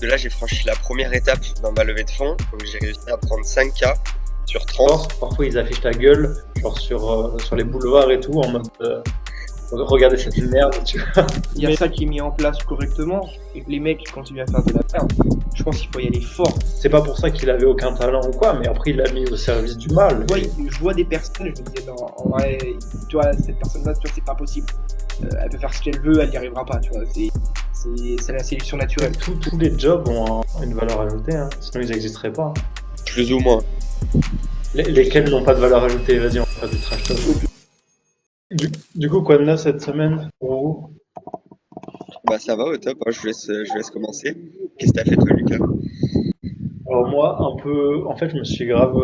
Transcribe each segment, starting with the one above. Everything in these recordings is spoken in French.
que là, j'ai franchi la première étape dans ma levée de fonds. Donc, j'ai réussi à prendre 5K sur 30. Parfois, ils affichent ta gueule, genre sur les boulevards et tout, en mode regardez, c'est une merde, tu vois. Il y a ça qui est mis en place correctement et que les mecs continuent à faire de la merde. Je pense qu'il faut y aller fort. C'est pas pour ça qu'il avait aucun talent ou quoi, mais après, il l'a mis au service du mal. Je vois des personnes, je me disais, non, en vrai, tu vois, cette personne-là, tu vois, c'est pas possible. Elle peut faire ce qu'elle veut, elle n'y arrivera pas, tu vois. C'est la sélection naturelle. Tous les jobs ont une valeur ajoutée, hein. Sinon ils n'existeraient pas. Plus ou moins. Lesquels n'ont pas de valeur ajoutée? Vas-y, on va faire du trash talk. Du coup, quoi de neuf cette semaine pour vous? Bah, ça va au top, hein. Je vous laisse commencer. Qu'est-ce que t'as fait, toi, Lucas? Alors moi, un peu, en fait, je me suis grave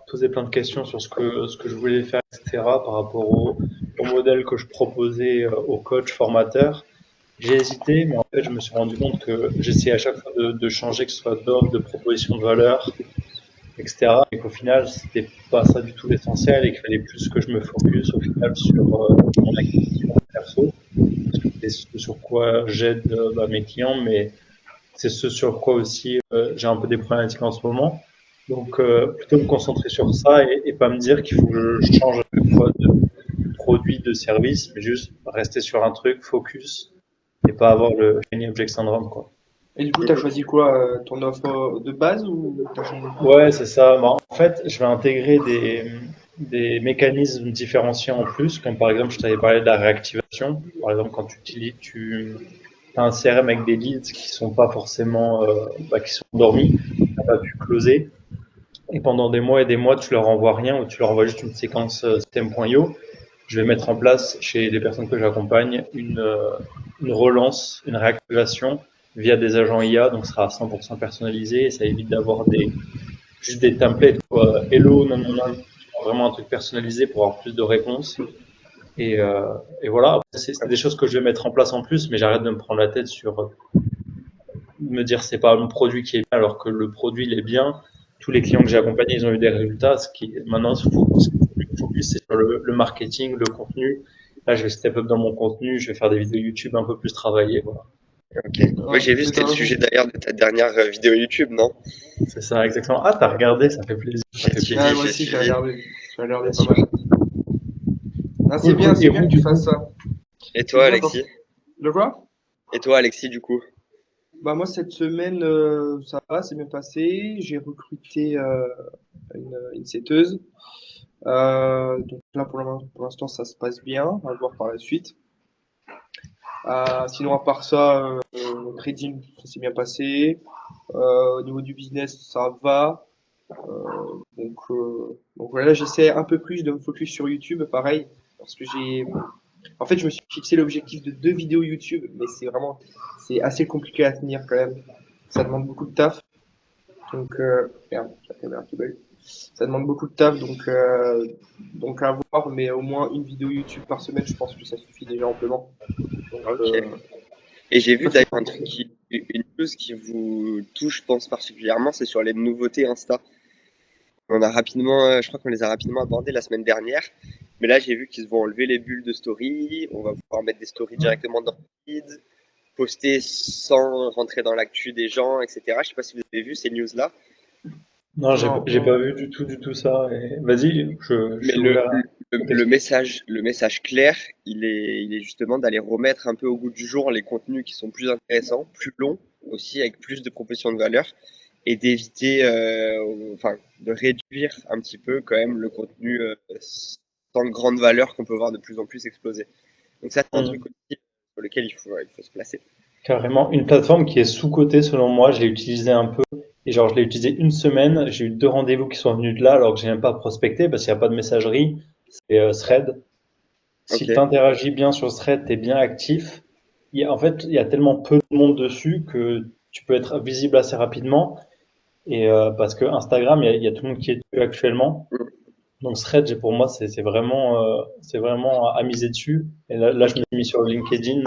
posé plein de questions sur ce que je voulais faire, etc. par rapport au modèle que je proposais aux coachs formateurs. J'ai hésité, mais en fait, je me suis rendu compte que j'essayais à chaque fois de changer, que ce soit d'ordre, de proposition de valeur, etc. Et qu'au final, c'était pas ça du tout l'essentiel et qu'il fallait plus que je me focus au final sur mon activité perso. Parce que c'est ce sur quoi j'aide mes clients, mais c'est ce sur quoi aussi j'ai un peu des problématiques en ce moment. Donc plutôt me concentrer sur ça et pas me dire qu'il faut que je change à chaque fois de produit, de service, mais juste rester sur un truc, focus, et pas avoir le shiny object syndrome, quoi. Et du coup, t'as choisi quoi, ton offre de base ou t'as changé? Ouais, c'est ça. Bah, en fait, je vais intégrer des mécanismes différenciants en plus, comme par exemple, je t'avais parlé de la réactivation. Par exemple, quand tu as un CRM avec des leads qui sont pas forcément, qui sont endormis, tu n'as pas pu closer, et pendant des mois et des mois, tu leur envoies rien ou tu leur envoies juste une séquence system.io. Je vais mettre en place chez les personnes que j'accompagne une relance, une réactivation via des agents IA, donc ce sera à 100% personnalisé et ça évite d'avoir juste des templates, quoi. Hello, non, non, non, vraiment un truc personnalisé pour avoir plus de réponses. Et voilà, après, c'est des choses que je vais mettre en place en plus, mais j'arrête de me prendre la tête sur me dire c'est pas mon produit qui est bien alors que le produit il est bien. Tous les clients que j'ai accompagnés, ils ont eu des résultats. Maintenant, ce focus, c'est sur le marketing, le contenu. Là, je vais step up dans mon contenu, je vais faire des vidéos YouTube un peu plus travaillées, voilà. Ok. Ouais, j'ai vu, c'était le sujet d'ailleurs de ta dernière vidéo YouTube, non? C'est ça, exactement. Ah, t'as regardé, ça fait plaisir. Ça fait plaisir. Ah, moi j'ai aussi, j'ai suivi. regardé. J'ai regardé Bien pas sûr. mal. Ah, c'est bien, Cool. c'est Et bien vous, que tu du fasses coup? ça. Et C'est toi, bien Alexis? De quoi? Et toi, Alexis, du coup? Bah, moi, cette semaine, ça va, c'est bien passé. J'ai recruté une setteuse. Donc là, pour l'instant, ça se passe bien. On va voir par la suite. Sinon, à part ça, le trading, ça s'est bien passé. Au niveau du business, ça va. Donc voilà, j'essaie un peu plus de me focus sur YouTube, pareil, parce que en fait, je me suis fixé l'objectif de 2 vidéos YouTube, mais c'est assez compliqué à tenir quand même. Ça demande beaucoup de taf. Donc, merde, j'ai la caméra qui bug. Ça demande beaucoup de taf, donc à voir, mais au moins une vidéo YouTube par semaine, je pense que ça suffit déjà amplement. Donc, Ok. Et j'ai vu ça, c'est d'ailleurs une news qui vous touche, je pense particulièrement, c'est sur les nouveautés Insta. Je crois qu'on les a rapidement abordées la semaine dernière. Mais là, j'ai vu qu'ils vont enlever les bulles de story. On va pouvoir mettre des stories directement dans le feed, poster sans rentrer dans l'actu des gens, etc. Je sais pas si vous avez vu ces news-là. Non, non, j'ai non. pas vu du tout ça. Vas-y, je Mais suis ouvert à le message clair, il est justement d'aller remettre un peu au goût du jour les contenus qui sont plus intéressants, plus longs aussi, avec plus de propositions de valeur, et d'éviter, enfin, de réduire un petit peu quand même le contenu sans grande valeur qu'on peut voir de plus en plus exploser. Donc ça, c'est un truc aussi sur lequel il faut se placer. carrément une plateforme qui est sous-cotée selon moi. Je l'ai utilisée un peu et genre je l'ai utilisée une semaine. J'ai eu 2 rendez-vous qui sont venus de là alors que j'ai même pas prospecté parce qu'il n'y a pas de messagerie. C'est Thread. Ok. Si tu interagis bien sur Thread, tu es bien actif. En fait, il y a tellement peu de monde dessus que tu peux être visible assez rapidement. Et parce que Instagram, il y a tout le monde qui est dessus actuellement. Donc Thread, pour moi, c'est vraiment à miser dessus. Et là, je me suis mis sur LinkedIn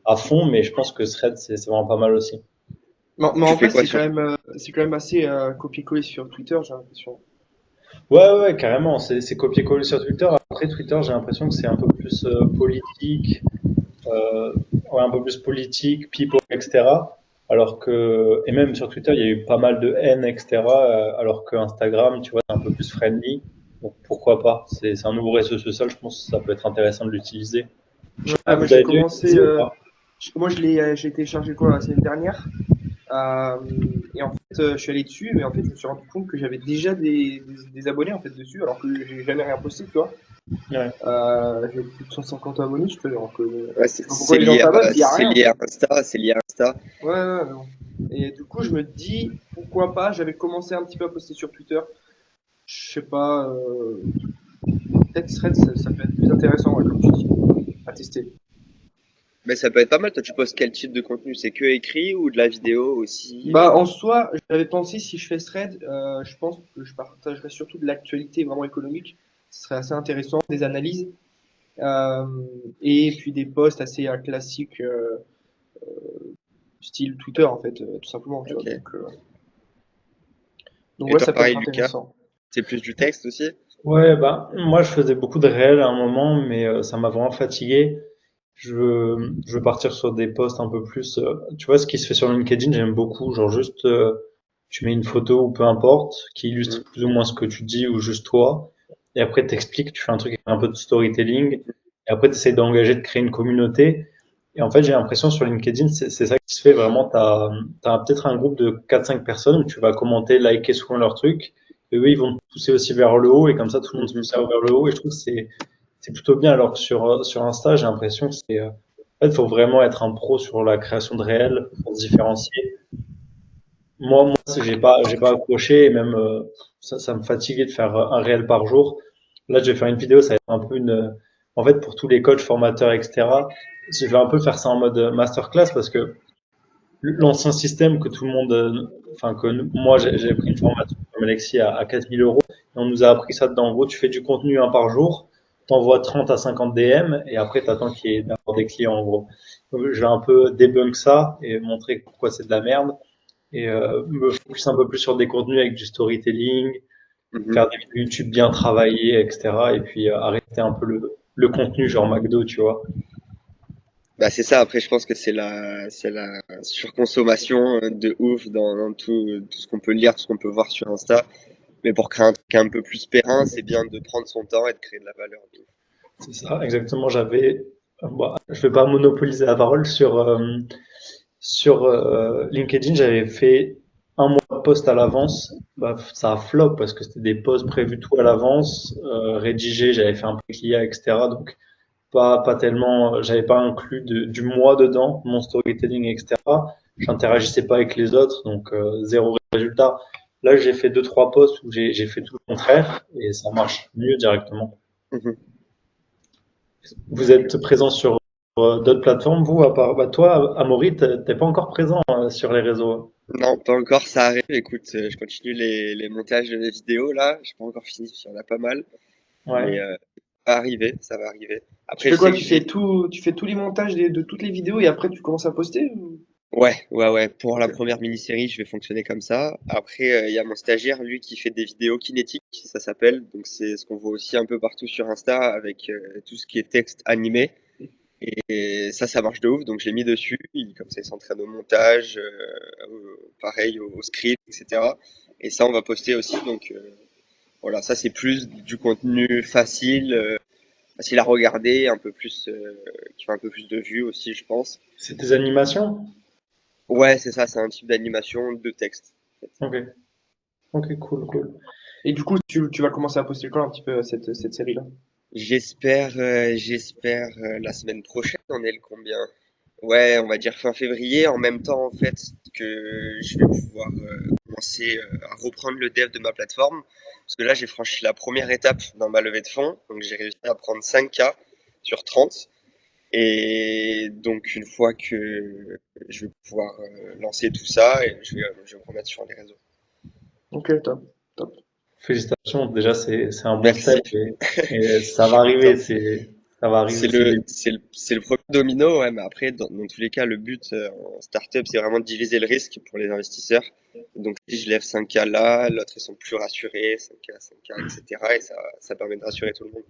à fond, mais je pense que Thread, c'est vraiment pas mal aussi. Mais Tu en fais fait, quoi sur... c'est quand même assez copié-collé sur Twitter, j'ai l'impression. Ouais, carrément. C'est copier-coller sur Twitter. Après, Twitter, j'ai l'impression que c'est un peu plus politique, ouais, un peu plus politique, people, etc. alors que, et même sur Twitter, il y a eu pas mal de haine, etc. Alors que Instagram, tu vois, c'est un peu plus friendly. Donc pourquoi pas? C'est un nouveau réseau social, je pense que ça peut être intéressant de l'utiliser. Je sais pas, Ah, moi vous j'ai avez déjà commencé, utilisé ou pas? moi j'ai téléchargé quoi la semaine dernière. Euh, et en fait, je suis allé dessus, mais en fait, je me suis rendu compte que j'avais déjà des abonnés en fait dessus, alors que j'ai jamais rien posté, tu vois. Ouais. J'ai plus de 150 abonnés, je fais, alors que Ouais, je sais pas pourquoi les gens s'abonnent s'il y a c'est rien, lié quoi. à Insta, c'est lié à Insta. Ouais, ouais, non. Et du coup, je me dis, pourquoi pas, j'avais commencé un petit peu à poster sur Twitter. Je sais pas, peut-être Threads, ça peut être plus intéressant, ouais, comme tu dis, à tester. Mais ça peut être pas mal. Toi, tu postes quel type de contenu? C'est que écrit ou de la vidéo aussi? Bah, en soi, j'avais pensé, si je fais Thread, je pense que je partagerai surtout de l'actualité vraiment économique. Ce serait assez intéressant, des analyses, euh, et puis des posts assez classiques, style Twitter, en fait, tout simplement, tu vois. Ok. Donc Et ouais, toi, ça peut pareil, être Lucas? intéressant. C'est plus du texte aussi? Ouais, bah, moi je faisais beaucoup de réels à un moment, mais ça m'a vraiment fatigué. Je veux partir sur des posts un peu plus. Tu vois, ce qui se fait sur LinkedIn, j'aime beaucoup. Genre juste, tu mets une photo ou peu importe, qui illustre Mm. plus ou moins ce que tu dis ou juste toi. Et après, t'expliques, tu fais un truc avec un peu de storytelling. Et après, tu essaies d'engager, de créer une communauté. Et en fait, j'ai l'impression sur LinkedIn, c'est ça qui se fait vraiment. T'as peut-être un groupe de 4 5 personnes où tu vas commenter, liker souvent leur truc. Et eux, ils vont te pousser aussi vers le haut. Et comme ça, tout le monde se Mhm. pousse vers le haut. Et je trouve que c'est plutôt bien. Alors que sur Insta, j'ai l'impression que en fait, il faut vraiment être un pro sur la création de réels pour se différencier. Moi, j'ai pas accroché et même ça me fatiguait de faire un réel par jour. Là, je vais faire une vidéo, ça va être un peu en fait, pour tous les coachs, formateurs, etc. Je vais un peu faire ça en mode masterclass parce que l'ancien système que tout le monde, enfin moi j'ai pris une formation comme Alexis à 4 000 € et on nous a appris ça dedans. En gros, tu fais du contenu un par jour, t'envoies 30 à 50 DM et après t'attends qu'il y ait d'abord des clients en gros. Donc, je vais un peu débunk ça et montrer pourquoi c'est de la merde et me focus un peu plus sur des contenus avec du storytelling, Mhm. faire des vidéos YouTube bien travaillées, etc. Et puis arrêter un peu le contenu genre McDo, tu vois. Bah, c'est ça. Après, je pense que c'est la surconsommation de ouf dans tout ce qu'on peut lire, tout ce qu'on peut voir sur Insta. Mais pour créer un truc un peu plus périn, c'est bien de prendre son temps et de créer de la valeur. De ouf. C'est ça, exactement. Bon, je vais pas monopoliser la parole sur LinkedIn, j'avais fait un mois de post à l'avance. Bah, ça a flop parce que c'était des posts prévus tout à l'avance, rédigés, j'avais fait un peu avec l'IA, etc. Donc pas tellement, j'avais pas inclus du mois dedans, mon storytelling, etc. J'interagissais pas avec les autres, donc zéro résultat. Là, j'ai fait 2 3 posts où j'ai fait tout le contraire et ça marche mieux directement. Mhm. Vous êtes présent sur d'autres plateformes, vous, à part bah, toi, Amaury, t'es pas encore présent sur les réseaux. Non, pas encore, ça arrive. Écoute, je continue les montages de mes vidéos là. J'ai pas encore fini, il y en a pas mal. Mais Ouais. ça va arriver, ça va arriver. Tu Après, fais je quoi? sais que j'ai. Tu fais tous les montages de toutes les vidéos et après tu commences à poster Ouais. Pour la Ok. première mini-série, je vais fonctionner comme ça. Après, il y a mon stagiaire, lui, qui fait des vidéos kinétiques, ça s'appelle. Donc, c'est ce qu'on voit aussi un peu partout sur Insta avec tout ce qui est texte animé. Et ça marche de ouf. Donc, je l'ai mis dessus. Comme ça, il s'entraîne au montage, pareil, au script, etc. Et ça, on va poster aussi. Donc, voilà, ça, c'est plus du contenu facile, facile à regarder, un peu plus, qui fait un peu plus de vues aussi, je pense. C'est des animations? Ouais, c'est ça, c'est un type d'animation de texte. Ok. Ok, cool, cool. Et du coup, tu vas commencer à poster quand un petit peu cette série-là? J'espère la semaine prochaine. On est le combien? Ouais, on va dire fin février. En même temps, en fait, que je vais pouvoir commencer à reprendre le dev de ma plateforme. Parce que là, j'ai franchi la première étape dans ma levée de fonds. Donc, j'ai réussi à prendre 5K sur 30. Et donc, une fois que je vais pouvoir lancer tout ça, et je vais me remettre sur les réseaux. Ok, top, top. Félicitations, déjà c'est un bon Merci. step et ça va arriver, ça va arriver, c'est des- C'est le premier domino, ouais, mais après, dans tous les cas, le but en startup, c'est vraiment de diviser le risque pour les investisseurs. Donc, si je lève 5K là, l'autre, ils sont plus rassurés, 5K, 5K, etc. Et ça permet de rassurer tout le monde.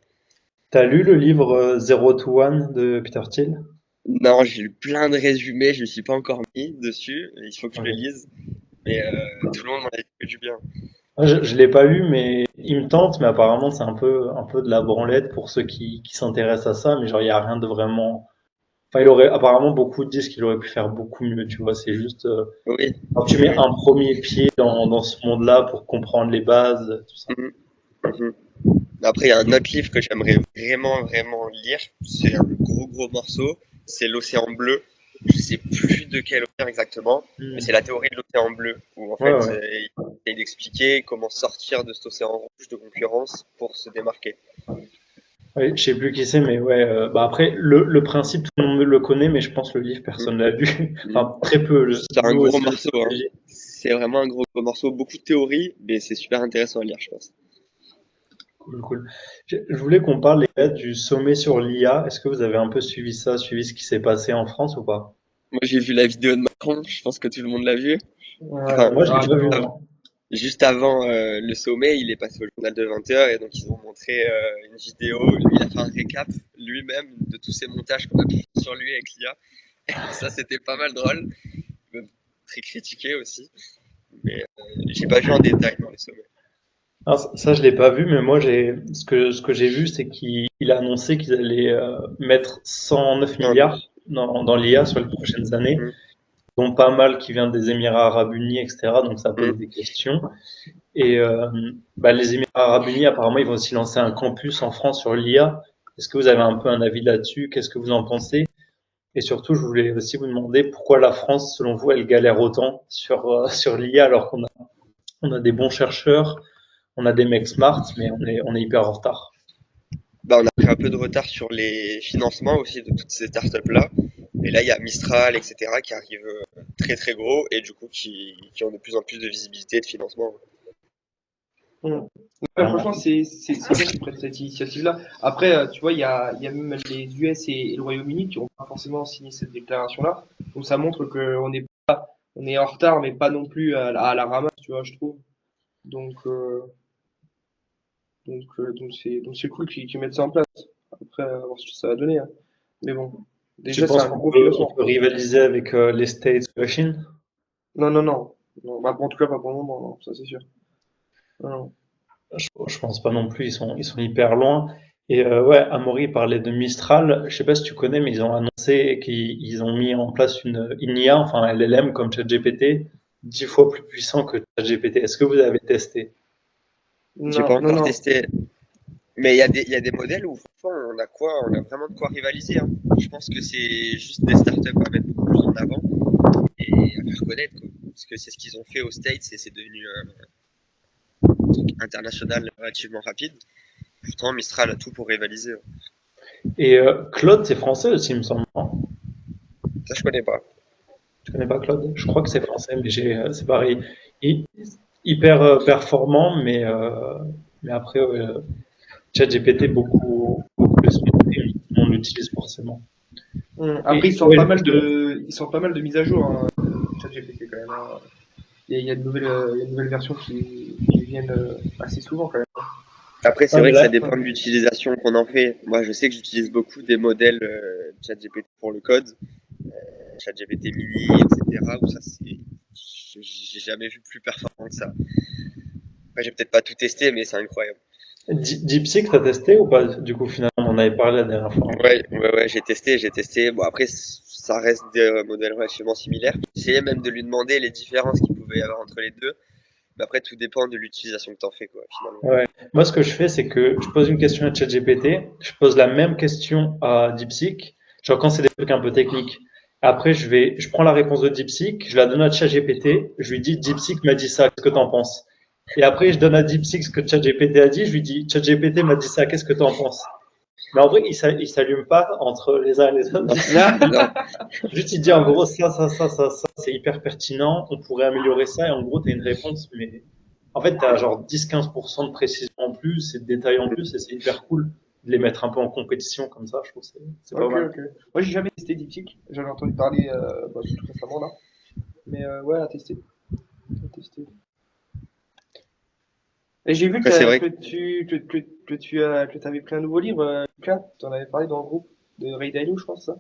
T'as lu le livre Zero to One de Peter Thiel? Non, j'ai lu plein de résumés, je me suis pas encore mis dessus, il faut que je le Ok. lise, mais tout le monde m'en a dit que du bien. Moi, je l'ai pas lu, mais il me tente, mais apparemment c'est un peu de la branlette pour ceux qui s'intéressent à ça, mais genre il y a rien de vraiment. Enfin, il aurait apparemment beaucoup disent qu'il aurait pu faire beaucoup mieux, tu vois. C'est juste Oui, quand tu oui, mets oui. un premier pied dans ce monde-là pour comprendre les bases, tout ça. Mhm, mhm. Après, il y a un autre livre que j'aimerais vraiment, vraiment lire. C'est un gros morceau. C'est L'Océan Bleu. Je sais plus de quel auteur exactement, mais c'est Hmm. la théorie de l'océan bleu, où en Ouais, fait, ouais. il essaye d'expliquer comment sortir de cet océan rouge de concurrence pour se démarquer. Ouais, je sais plus qui c'est, mais ouais. Bah après, le principe, tout le monde le connaît, mais je pense que le livre, Mm, personne l'a lu. mm. Enfin, très peu. C'est un Nous gros aussi, on morceau, est hein. obligés. C'est vraiment un gros morceau. Beaucoup de théories, mais c'est super intéressant à lire, je pense. Cool, cool. Je voulais qu'on parle, les gars, du sommet sur l'IA. Est-ce que vous avez un peu suivi ça, suivi ce qui s'est passé en France ou pas? Moi, j'ai vu la vidéo de Macron. Je pense que tout le monde l'a vu. Ouais, Enfin, Moi, je l'ai ah pas vu, non. moi. juste avant le sommet, il est passé au journal de 20h et donc ils ont montré une vidéo. Lui, il a fait un récap lui-même de tous ces montages qu'on a pu faire sur lui avec l'IA. Ça, c'était pas mal drôle, même très critiqué aussi. Mais j'ai pas vu en détail dans les sommets. Ah, ça, je l'ai pas vu, mais moi, ce que j'ai vu, c'est qu'il a annoncé qu'ils allaient mettre 109 Non, non. milliards dans l'IA sur les prochaines années, Hum, dont pas mal qui vient des Émirats Arabes Unis, etc. Donc, ça pose hum. des questions. Et bah, les Émirats Arabes Unis, apparemment, ils vont aussi lancer un campus en France sur l'IA. Est-ce que vous avez un peu un avis là-dessus? Qu'est-ce que vous en pensez? Et surtout, je voulais aussi vous demander pourquoi la France, selon vous, elle galère autant sur l'IA alors on a des bons chercheurs, on a des mecs smart, mais on est hyper en retard. Bah, on a pris un peu de retard sur les financements aussi de toutes ces startups-là. Et là, il y a Mistral, etc., qui arrivent très très gros et du coup qui ont de plus en plus de visibilité et de financement. Mm. Ouais, Vraiment. franchement, c'est bien qu'ils prennent cette initiative-là. Après, tu vois, il y a même les US et le Royaume-Uni qui n'ont pas forcément signé cette déclaration-là. Donc ça montre on est en retard, mais pas non plus à la ramasse, tu vois, je trouve. Donc, donc c'est cool qu'ils mettent ça en place. Après, à voir ce que ça va donner, hein. Mais bon, Tu déjà, c'est penses un gros on financement. peut rivaliser avec les States ou la Chine? Non, non, non. Non, bah, en tout cas, pas pour le moment, non, ça c'est sûr. Non, non. Je pense pas non plus, ils sont hyper loin. Et ouais, Amaury parlait de Mistral. Je sais pas si tu connais, mais ils ont annoncé qu'ils ont mis en place une IA, enfin un LLM comme ChatGPT, 10 fois plus puissant que ChatGPT. Est-ce que vous avez testé? J'ai Non, pas non, encore non. testé, mais il y a des modèles où franchement on a quoi, on a vraiment de quoi rivaliser, hein. Je pense que c'est juste des startups à mettre beaucoup plus en avant et à faire connaître, quoi. Parce que c'est ce qu'ils ont fait aux States et c'est devenu un truc international relativement rapide. Pourtant, Mistral a tout pour rivaliser, hein. Et Claude, c'est français aussi, il me semble, non? Ça, je connais pas. Tu connais pas Claude? Je crois que c'est français, mais c'est pareil. Hy- Hyper performant, mais après, ChatGPT beaucoup plus maîtrisé, on l'utilise forcément. Après, Et ouais, je- ils sortent pas mal de mises à jour, hein, ChatGPT quand même, hein. Il y a de il y a de nouvelles versions qui viennent assez souvent quand même. Après, c'est ah, vrai mais que ça là, dépend de l'utilisation qu'on en fait. Moi, je sais que j'utilise beaucoup des modèles ChatGPT pour le code, ChatGPT mini, etc. Où ça, c'est, j'ai jamais vu plus performant que ça. Après, j'ai peut-être pas tout testé, mais c'est incroyable. DeepSeek, t'as testé ou pas? Du coup, finalement, on en avait parlé la dernière fois. Ouais, j'ai testé. Bon, après, ça reste des modèles relativement similaires. J'ai essayé même de lui demander les différences qu'il pouvait y avoir entre les deux. Mais après, tout dépend de l'utilisation que t'en fais, quoi, finalement. Ouais. Moi, ce que je fais, c'est que je pose une question à ChatGPT, je pose la même question à DeepSeek, genre quand c'est des trucs un peu techniques. Après, je prends la réponse de DeepSeek, je la donne à ChatGPT, je lui dis DeepSeek m'a dit ça, qu'est-ce que t'en penses? Et après, je donne à DeepSeek ce que ChatGPT a dit, je lui dis ChatGPT m'a dit ça, qu'est-ce que t'en penses? Mais en vrai, il s'allume pas entre les uns et les autres. Non, non. Juste, il dit en gros ça, c'est hyper pertinent, on pourrait améliorer ça, et en gros, tu as une réponse, mais en fait, tu as genre 10-15% de précision en plus et de détails en plus, et c'est hyper cool de les mettre un peu en compétition comme ça, je trouve que c'est pas Ok, mal. ok. Moi, j'ai jamais testé DeepSeek. J'avais entendu parler bah, tout récemment là. Mais ouais, à tester. À tester. Et j'ai vu Après, c'est vrai que tu avais pris un nouveau livre, Lucas. Tu en avais parlé dans le groupe de Ray Dalio, je pense, ça.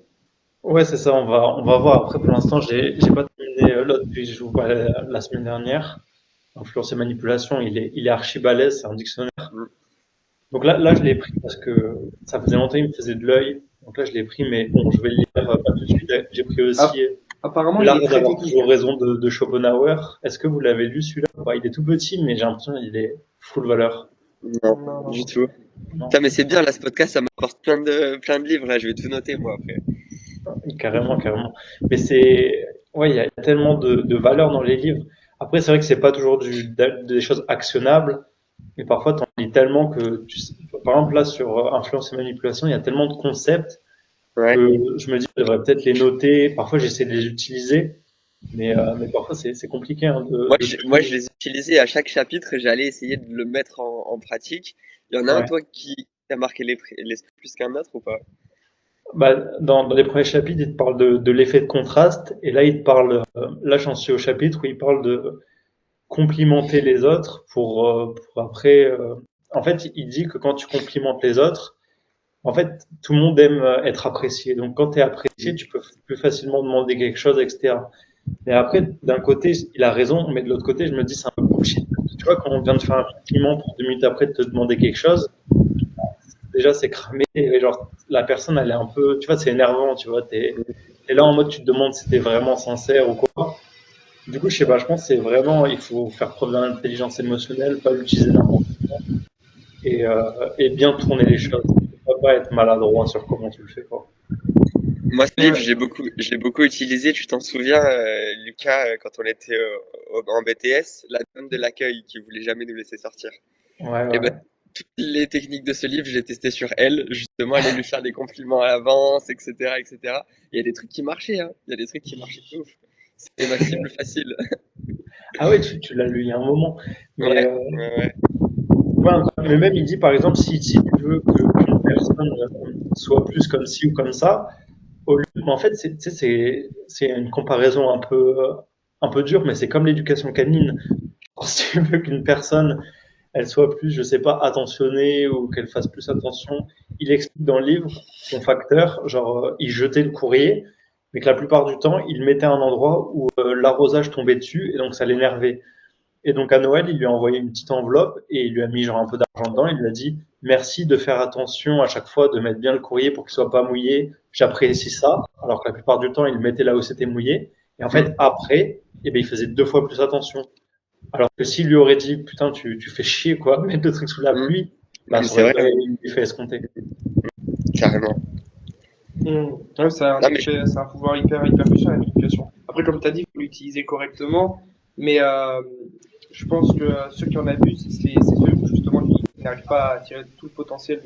Ouais, c'est ça, on va voir. Après, pour l'instant, j'ai pas terminé l'autre, puis je vous parlais la semaine dernière. Influence et manipulation, il est archi balèze, c'est un dictionnaire. Mm. Donc là, je l'ai pris parce que ça faisait longtemps qu'il me faisait de l'œil. Donc là, je l'ai pris, mais bon, je vais le lire pas tout de suite. J'ai pris Ah, aussi apparemment, il L'art est très d'avoir technique. toujours raison de Schopenhauer. Est-ce que vous l'avez lu celui-là? Bah, il est tout petit, mais j'ai l'impression qu'il est full valeur. Non, Non, non, du non. tout. Non, Putain, mais c'est bien, là, ce podcast, ça m'apporte plein de livres, là, je vais tout noter, moi, après. carrément, carrément. Mais c'est, ouais, il y a tellement de valeur dans les livres. Après, c'est vrai que c'est pas toujours des choses actionnables, mais parfois t'en lis tellement que, par exemple là sur influence et manipulation, il y a tellement de concepts Ouais. que je me dis, je devrais peut-être les noter. Parfois, j'essaie de les utiliser, mais parfois c'est compliqué hein, de Moi, tout. je les utilisais à chaque chapitre, j'allais essayer de le mettre en pratique. Il y en a un, Ouais. toi, qui t'a marqué l'esprit plus qu'un autre ou pas? Bah, dans les premiers chapitres, il te parle de l'effet de contraste, et là, il te parle, là, j'en suis au chapitre où il parle de complimenter les autres pour après. En fait, il dit que quand tu complimentes les autres, en fait, tout le monde aime être apprécié. Donc, quand tu es apprécié, tu peux plus facilement demander quelque chose, etc. Mais après, d'un côté, il a raison, mais de l'autre côté, je me dis, c'est un peu bullshit. Tu vois, quand on vient de faire un compliment pour 2 minutes après de te demander quelque chose, déjà c'est cramé et genre la personne elle est un peu tu vois c'est énervant tu vois t'es là en mode tu te demandes si t'es vraiment sincère ou quoi. Du coup je sais pas, je pense que c'est vraiment il faut faire preuve d'intelligence émotionnelle, pas l'utiliser n'importe quoi et bien tourner les choses. Faut pas être maladroit sur comment tu le fais quoi. Moi, ce livre, Ouais. je l'ai beaucoup utilisé. Tu t'en souviens, Lucas, quand on était en BTS, la dame de l'accueil qui voulait jamais nous laisser sortir. Ouais Et ben, ouais. toutes les techniques de ce livre, je l'ai testé sur elle. Justement, aller lui faire des compliments à l'avance, etc., etc. Il y a des trucs qui marchaient, hein. Il y a des trucs qui marchaient de ouf. C'était ma cible facile. Ah ouais tu l'as lu il y a un moment mais Ouais, ouais, ouais. ouais, mais même il dit par exemple si tu veux qu'une personne soit plus comme ci ou comme ça. Mais en fait, tu sais, c'est une comparaison un peu dure, mais c'est comme l'éducation canine. Si tu veux qu'une personne, elle soit plus, je sais pas, attentionnée ou qu'elle fasse plus attention, il explique dans le livre son facteur, genre, il jetait le courrier, mais que la plupart du temps, il mettait à un endroit où l'arrosage tombait dessus et donc ça l'énervait. Et donc à Noël, il lui a envoyé une petite enveloppe et il lui a mis genre un peu d'argent dedans. Il lui a dit merci de faire attention à chaque fois, de mettre bien le courrier pour qu'il soit pas mouillé. J'apprécie ça. Alors que la plupart du temps, il le mettait là où c'était mouillé. Et en Hmm. fait, après, eh ben, il faisait 2 fois plus attention. Alors que s'il lui aurait dit putain, tu fais chier quoi, mettre le truc sous la Hmm. pluie, Non, bah mais ça c'est aurait vrai, pas hein, eu l'effet escompté. carrément. Ouais, ça a un Non, mais effet, ça a un pouvoir hyper puissant la manipulation. Après, comme tu as dit, il faut l'utiliser correctement, mais je pense que ceux qui en abusent, c'est ceux justement qui n'arrivent pas à tirer tout le potentiel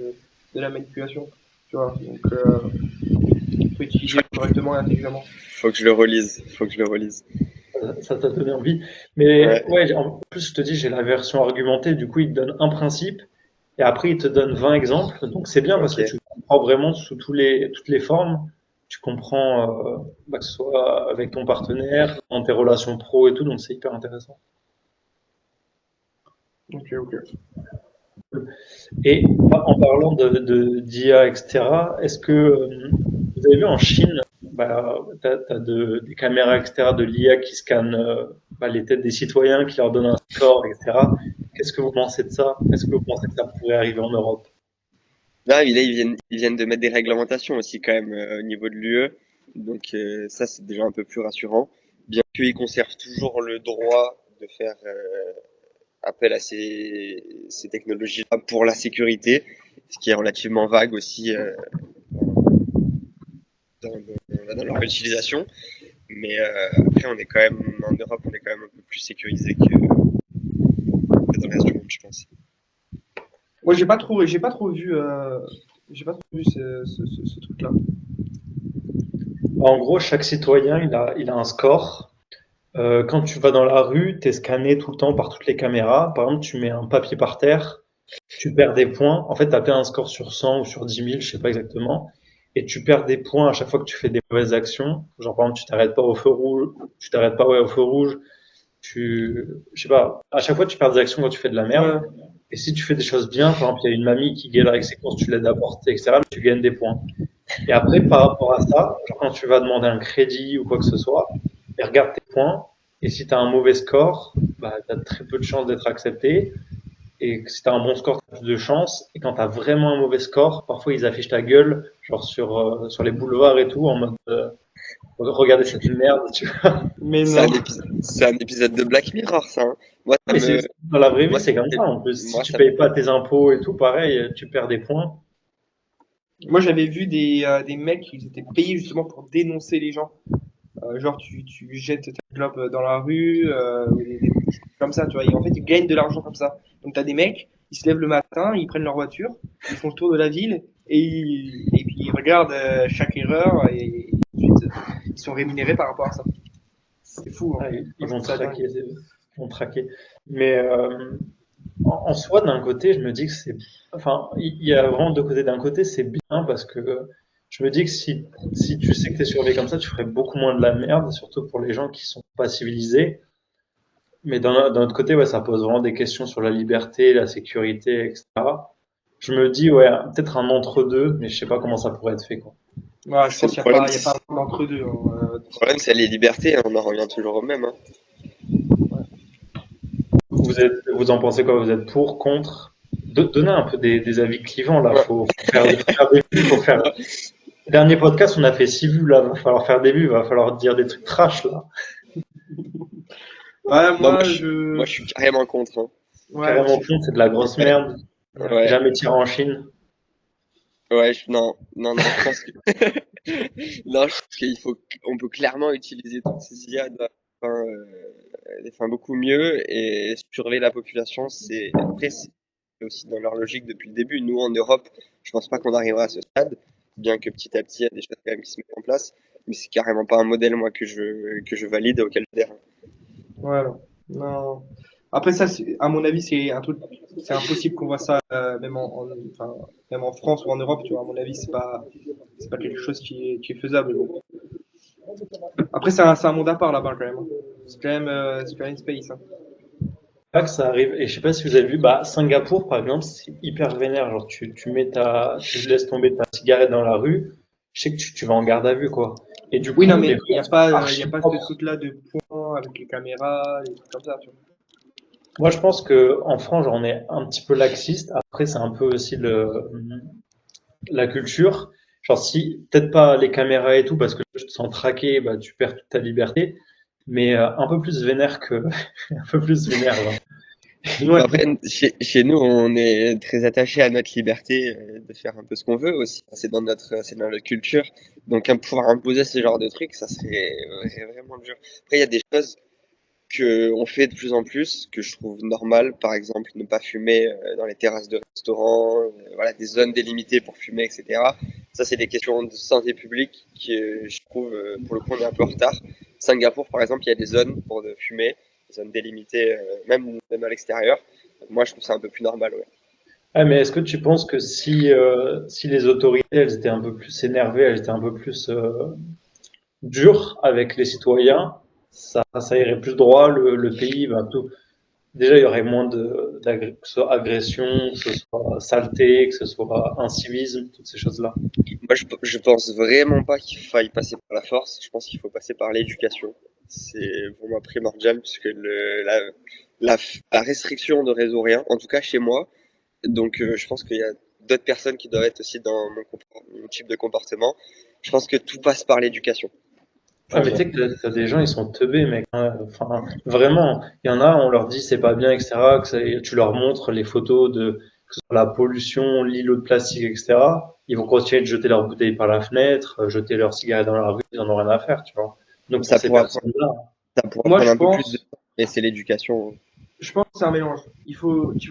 de la manipulation. Tu vois, donc il faut je utiliser crois qu'il correctement et intelligemment. faut que je le relise. Faut que je le relise. Ça t'a donné envie. Mais Ouais, ouais, en plus, je te dis, j'ai la version argumentée. Du coup, il te donne un principe et après, il te donne 20 exemples. Donc, c'est bien parce ok. que tu comprends vraiment sous toutes les formes. Tu comprends, bah, que ce soit avec ton partenaire, dans tes relations pro et tout. Donc, c'est hyper intéressant. Ok, ok. Et en parlant d'IA, etc., est-ce que vous avez vu en Chine, bah, t'as des caméras, etc., de l'IA qui scannent bah, les têtes des citoyens, qui leur donnent un score, etc. Qu'est-ce que vous pensez de ça? Est-ce que vous pensez que ça pourrait arriver en Europe? Là, ils viennent de mettre des réglementations aussi quand même au niveau de l'UE. Donc ça, c'est déjà un peu plus rassurant. Bien qu'ils conservent toujours le droit de faire appel à ces technologies-là pour la sécurité, ce qui est relativement vague aussi dans leur utilisation. Mais après, on est quand même en Europe, on est quand même un peu plus sécurisé que dans le reste du monde, je pense. Moi, j'ai pas trop vu ce truc-là. En gros, chaque citoyen, il a un score. Quand tu vas dans la rue, tu es scanné tout le temps par toutes les caméras. Par exemple, tu mets un papier par terre, tu perds des points. En fait, tu as fait un score sur 100 ou sur 10 000, je sais pas exactement. Et tu perds des points à chaque fois que tu fais des mauvaises actions. Genre, par exemple, tu t'arrêtes pas au feu rouge, tu t'arrêtes pas ouais, au feu rouge. Je sais pas, à chaque fois, tu perds des actions quand tu fais de la merde. Ouais. Et si tu fais des choses bien, par exemple, il y a une mamie qui galère avec ses courses, tu l'aides à porter, etc., tu gagnes des points. Et après, par rapport à ça, genre quand tu vas demander un crédit ou quoi que ce soit, ils regardent tes points. Et si tu as un mauvais score, bah, tu as très peu de chances d'être accepté. Et si tu as un bon score, tu as plus de chances. Et quand tu as vraiment un mauvais score, parfois ils affichent ta gueule, genre sur les boulevards et tout, en mode regardez cette merde, tu vois. Mais non. C'est un épisode de Black Mirror, ça. Hein. Moi, ça Mais me, dans la vraie vie, moi, c'est comme ça. En plus, si moi, tu ça me payes pas tes impôts et tout, pareil, tu perds des points. Moi, j'avais vu des mecs qui étaient payés justement pour dénoncer les gens. Genre, tu jettes ta clope dans la rue, ou des trucs comme ça, tu vois. Et en fait, ils gagnent de l'argent comme ça. Donc, t'as des mecs, ils se lèvent le matin, ils prennent leur voiture, ils font le tour de la ville, et puis ils regardent chaque erreur, et ensuite, ils sont rémunérés par rapport à ça. C'est fou, hein. Ah, ils Moi, je vont trouve ça traquer, dingue. ils vont traquer. Mais en soi, d'un côté, je me dis que c'est, enfin, il y a vraiment deux côtés. D'un côté, c'est bien parce que je me dis que si tu sais que t'es surveillé comme ça, tu ferais beaucoup moins de la merde, surtout pour les gens qui sont pas civilisés. Mais d'un autre côté, ouais, ça pose vraiment des questions sur la liberté, la sécurité, etc. Je me dis, ouais, peut-être un entre-deux, mais je sais pas comment ça pourrait être fait, quoi. Ouais, je c'est pense le qu'il n'y a pas, problème. il y a pas d'entre-deux, hein. Le problème, c'est les libertés. Hein, on en revient toujours au même. Hein. Vous en pensez quoi? Vous êtes pour, contre? Donnez un peu des avis clivants, là. Ouais. Faut faire des vues, faut faire. Dernier podcast, on a fait 6 vues, là. Va falloir faire des vues, va falloir dire des trucs trash, là. Ouais, Non, je, moi, je suis carrément contre. Hein. ouais, moi Carrément aussi, con, c'est de la grosse Ouais, merde. ouais. ouais, Jamais tiré en Chine. ouais, non, non, non, je pense que, non, je pense qu'il faut, on peut clairement utiliser toutes ces IA beaucoup mieux et surveiller la population. Après, c'est aussi dans leur logique depuis le début. Nous, en Europe, je pense pas qu'on arrivera à ce stade, bien que petit à petit, il y a des choses quand même qui se mettent en place. Mais c'est carrément pas un modèle, moi, que je valide, auquel j'adhère. Voilà. Non. Après ça, à mon avis, c'est un truc, c'est impossible qu'on voit ça enfin, même en France ou en Europe, tu vois. À mon avis, c'est pas quelque chose qui est faisable. Bon. Après, c'est un monde à part là-bas quand même, hein. C'est quand même space, hein. Pas que ça arrive. Et je sais pas si vous avez vu, bah, Singapour, par exemple, c'est hyper vénère. Genre, tu laisses tomber ta cigarette dans la rue. Je sais que tu vas en garde à vue, quoi. Et du Oui, non, coup, les mais rues sont il y a archi pas ce propres. truc-là de point avec les caméras, les trucs comme ça, tu vois. Moi, je pense que en France, genre, on est un petit peu laxiste. Après, c'est un peu aussi la culture. Genre, si, peut-être pas les caméras et tout, parce que tu te sens traqué, bah, tu perds toute ta liberté. Mais un peu plus vénère que, un peu plus vénère, genre. Bah, Ouais. après, chez nous, on est très attaché à notre liberté de faire un peu ce qu'on veut aussi. C'est dans notre culture. Donc, pouvoir imposer ce genre de trucs, ça serait vraiment dur. Après, il y a des choses que on fait de plus en plus, que je trouve normal. Par exemple, ne pas fumer dans les terrasses de restaurants, voilà, des zones délimitées pour fumer, etc. Ça, c'est des questions de santé publique que je trouve, pour le coup, on est un peu en retard. Singapour, par exemple, il y a des zones pour fumer, des zones délimitées, même à l'extérieur. Moi, je trouve ça un peu plus normal, ouais. Ah, mais est-ce que tu penses que si les autorités, elles étaient un peu plus énervées, elles étaient un peu plus dures avec les citoyens, ça irait plus droit, le pays, ben, tout. Déjà, il y aurait moins que ce soit agression, que ce soit saleté, que ce soit incivisme, toutes ces choses-là. Moi, je pense vraiment pas qu'il faille passer par la force. Je pense qu'il faut passer par l'éducation. C'est pour moi primordial puisque la, la restriction ne résout rien. En tout cas, chez moi. Donc, je pense qu'il y a d'autres personnes qui doivent être aussi dans mon type de comportement. Je pense que tout passe par l'éducation, Ah, pour mais tu moi. sais que t'as des gens, ils sont teubés, mec, hein. Enfin, vraiment, il y en a, on leur dit c'est pas bien, etc., tu leur montres les photos que ce soit la pollution, l'îlot de plastique, etc. Ils vont continuer de jeter leurs bouteilles par la fenêtre, jeter leurs cigarettes dans la rue, ils en ont rien à faire, tu vois. Donc pour Ça ces pourra prendre, personnes-là, ça pourra Moi, prendre un peu plus de temps, mais c'est l'éducation. je pense que c'est un mélange.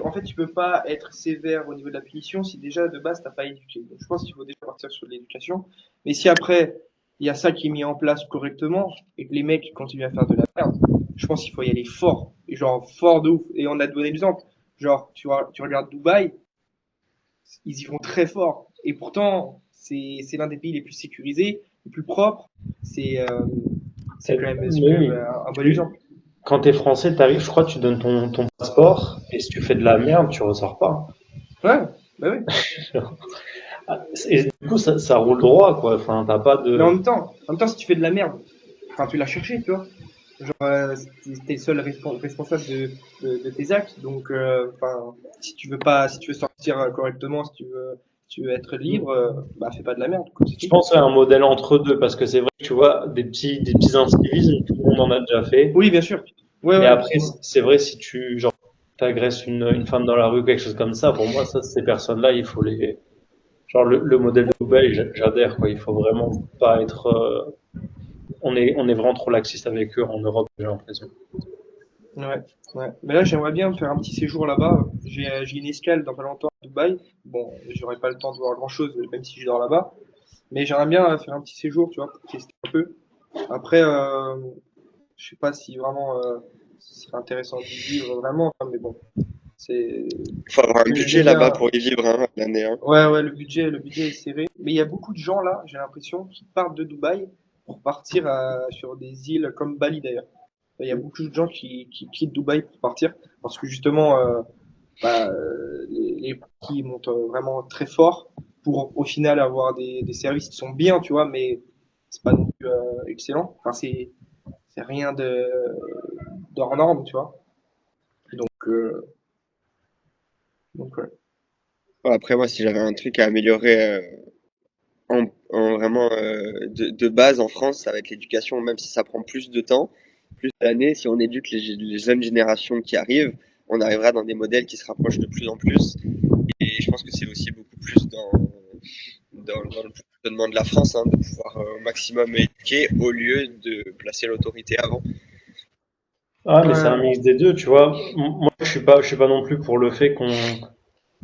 En fait, tu peux pas être sévère au niveau de la punition si déjà de base t'as pas éduqué. Donc, je pense qu'il faut déjà partir sur l'éducation. Mais si après il y a ça qui est mis en place correctement et que les mecs continuent à faire de la merde, je pense qu'il faut y aller fort. Et genre fort de ouf. Et on a donné l'exemple. Genre, tu regardes Dubaï, ils y vont très fort. Et pourtant, c'est l'un des pays les plus sécurisés, les plus propres. C'est euh, c'est quand mais même oui, un bon exemple. quand t'es français, t'arrives, je crois, tu donnes ton passeport, et si tu fais de la merde, tu ressors pas. Ouais, bah oui. Et du coup, ça roule droit, quoi. Enfin, t'as pas Mais de. en même temps, si tu fais de la merde, enfin, tu l'as cherché, tu vois. Genre, t'es le seul responsable de tes actes. Donc, enfin, si tu veux sortir correctement, si tu veux être libre, bah, fais pas de la merde, quoi, c'est Je tout. pense à un modèle entre deux, parce que c'est vrai que tu vois, des petits incivismes, tout le monde en a déjà fait. Oui, bien sûr. Ouais, Mais ouais. après, c'est vrai, si tu, genre, t'agresses une femme dans la rue, quelque chose comme ça, pour moi, ça, ces personnes-là, il faut les. Genre, le modèle de Dubaï, j'adhère, quoi. Il faut vraiment pas être. On est vraiment trop laxiste avec eux en Europe, j'ai l'impression. Ouais, ouais. Mais là, j'aimerais bien faire un petit séjour là-bas. J'ai une escale dans pas longtemps à Dubaï. Bon, j'aurai pas le temps de voir grand-chose, même si je dors là-bas. Mais j'aimerais bien faire un petit séjour, tu vois, pour tester un peu. Après, je sais pas si vraiment ce serait intéressant d'y vivre vraiment, enfin, mais bon, c'est. Il faut avoir un budget J'aime là-bas bien. pour y vivre hein, l'année. Hein. Ouais, ouais, le budget est serré. Mais il y a beaucoup de gens là, j'ai l'impression, qui partent de Dubaï pour partir sur des îles comme Bali d'ailleurs. Il y a beaucoup de gens qui quittent Dubaï pour partir parce que justement, les prix montent vraiment très fort pour au final avoir des services qui sont bien, tu vois, mais c'est pas non plus excellent. Enfin, c'est rien d'hors norme, tu vois. Donc, ouais. Bon, après, moi, si j'avais un truc à améliorer vraiment de base en France, ça va être l'éducation, même si ça prend plus de temps, plus d'années. Si on éduque les jeunes générations qui arrivent, on arrivera dans des modèles qui se rapprochent de plus en plus. Et je pense que c'est aussi beaucoup plus dans le fonctionnement de la France, hein, de pouvoir au maximum éduquer au lieu de placer l'autorité avant. Ah, mais c'est un Ouais, mix des deux, tu vois. Moi, je suis pas non plus pour le fait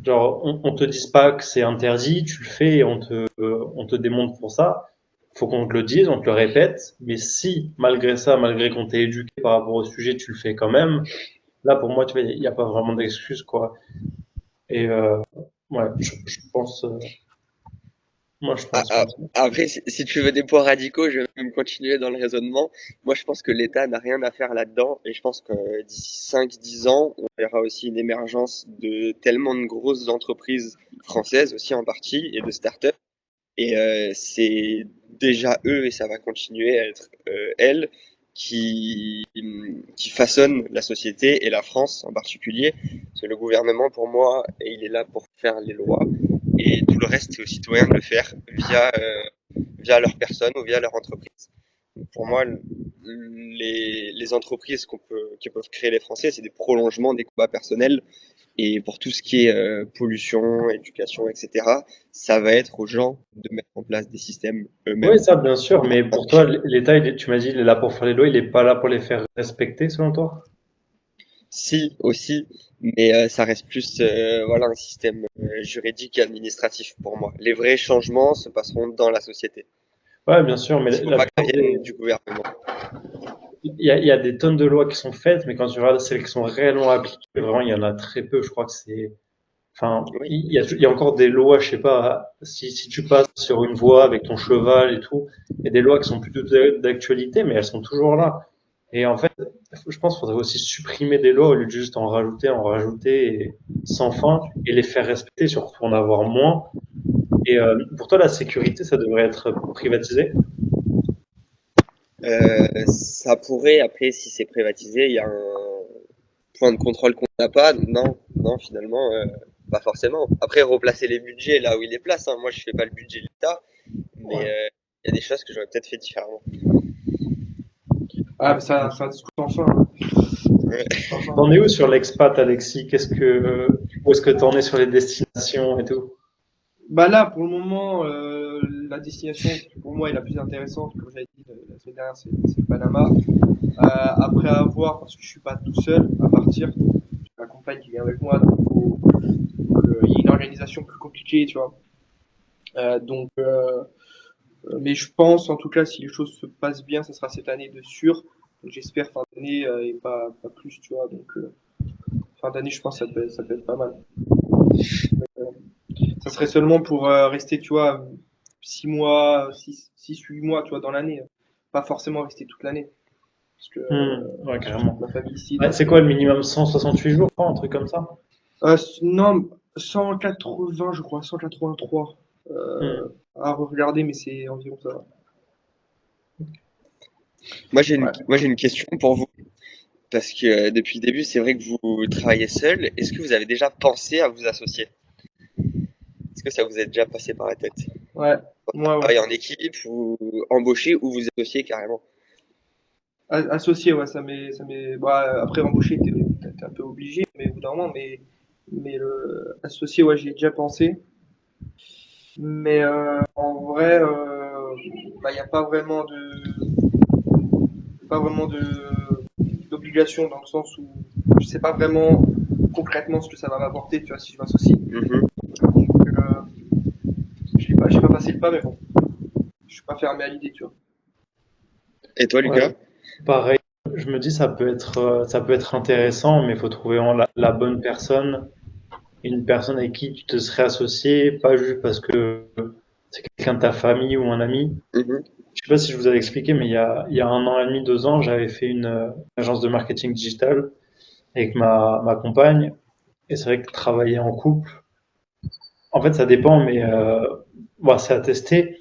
genre, on te dise pas que c'est interdit, tu le fais et on te démontre pour ça. Faut qu'on te le dise, on te le répète. Mais si, malgré ça, malgré qu'on t'ait éduqué par rapport au sujet, tu le fais quand même, là, pour moi, tu vois, il n'y a pas vraiment d'excuse, quoi. Et, ouais, je pense, moi, je Ah, pense ah, comme ça. après, si tu veux des points radicaux, je vais même continuer dans le raisonnement. Moi, je pense que l'État n'a rien à faire là-dedans et je pense que d'ici 5 10 ans, on verra aussi une émergence de tellement de grosses entreprises françaises aussi en partie et de start-up. Et c'est déjà eux, et ça va continuer à être elles, qui façonnent la société et la France en particulier. Parce que le gouvernement, pour moi, il est là pour faire les lois. Et tout le reste, c'est aux citoyens de le faire via leur personne ou via leur entreprise. Donc pour moi, les entreprises qui peuvent créer les Français, c'est des prolongements des combats personnels et pour tout ce qui est pollution, éducation, etc., ça va être aux gens de mettre en place des systèmes Oui, eux-mêmes. ça, bien sûr, mais pour toi, l'État, tu m'as dit, il est là pour faire les lois, il est pas là pour les faire respecter, selon toi? Si, aussi, mais ça reste plus voilà, un système juridique et administratif pour moi. Les vrais changements se passeront dans la société. Ouais, bien sûr, mais Il ne faut la pas que ça plupart vienne du gouvernement. il y a des tonnes de lois qui sont faites, mais quand tu regardes celles qui sont réellement appliquées, vraiment, il y en a très peu. Je crois que c'est, enfin, Oui, il y a encore des lois, je sais pas, si tu passes sur une voie avec ton cheval et tout, il y a des lois qui sont plutôt d'actualité, mais elles sont toujours là. Et en fait, je pense qu'il faudrait aussi supprimer des lois au lieu de juste en rajouter sans fin et les faire respecter, surtout en avoir moins. Et pour toi, la sécurité, ça devrait être privatisé? ça pourrait, après, si c'est privatisé, il y a un point de contrôle qu'on n'a pas. Non, non, finalement, pas forcément. Après, replacer les budgets là où ils les placent. Hein. Moi, je fais pas le budget de l'État, mais Ouais. il y a des choses que j'aurais peut-être fait différemment. ah, mais ça discute enfin. Ça Ouais. discute enfin. T'en es où sur l'expat, Alexis? Où est-ce que t'en es sur les destinations et tout? Bah là, pour le moment, la destination qui pour moi est la plus intéressante, comme j'avais dit la semaine dernière, c'est le Panama. Après avoir, parce que je suis pas tout seul à partir, j'ai ma compagne qui vient avec moi, il y a une organisation plus compliquée, tu vois. Donc, mais je pense, en tout cas, si les choses se passent bien, ça sera cette année de sûr. Donc, j'espère fin d'année et pas plus, tu vois. Donc, fin d'année, je pense que ça peut être pas mal. Ça serait seulement pour rester, tu vois, 6 mois, 8 mois, tu vois, dans l'année. Pas forcément rester toute l'année. Parce que Ouais, j'ai toute carrément. ma famille ici. Ouais, Donc, c'est quoi le minimum? 168 jours, je crois, un truc comme ça? non, 180, je crois, 183. À regarder, mais c'est environ ça. Ouais. Moi, j'ai une question pour vous. Parce que depuis le début, c'est vrai que vous travaillez seul. Est-ce que vous avez déjà pensé à vous associer? Est-ce que ça vous est déjà passé par la tête? Ouais, moi, ouais. Travailler en équipe ou embaucher ou vous associer carrément? Associé, ouais, bah, après embauché, t'es un peu obligé, mais au bout d'un moment, mais associé, ouais, j'y ai déjà pensé. Mais en vrai, bah, il n'y a pas vraiment d'obligation dans le sens où je sais pas vraiment concrètement ce que ça va m'apporter, tu vois, si je m'associe. Mhm. Donc, j'ai pas passé le pas, mais bon, je suis pas fermé à l'idée, tu vois. Et toi, Ouais, Lucas? pareil. Je me dis ça peut être intéressant, mais il faut trouver vraiment la bonne personne, une personne avec qui tu te serais associé, pas juste parce que c'est quelqu'un de ta famille ou un ami. Mhm. Je sais pas si je vous avais expliqué, mais il y a 1 an et demi, 2 ans, j'avais fait une agence de marketing digital avec ma compagne. Et c'est vrai que travailler en couple, en fait, ça dépend, mais bon, c'est à tester.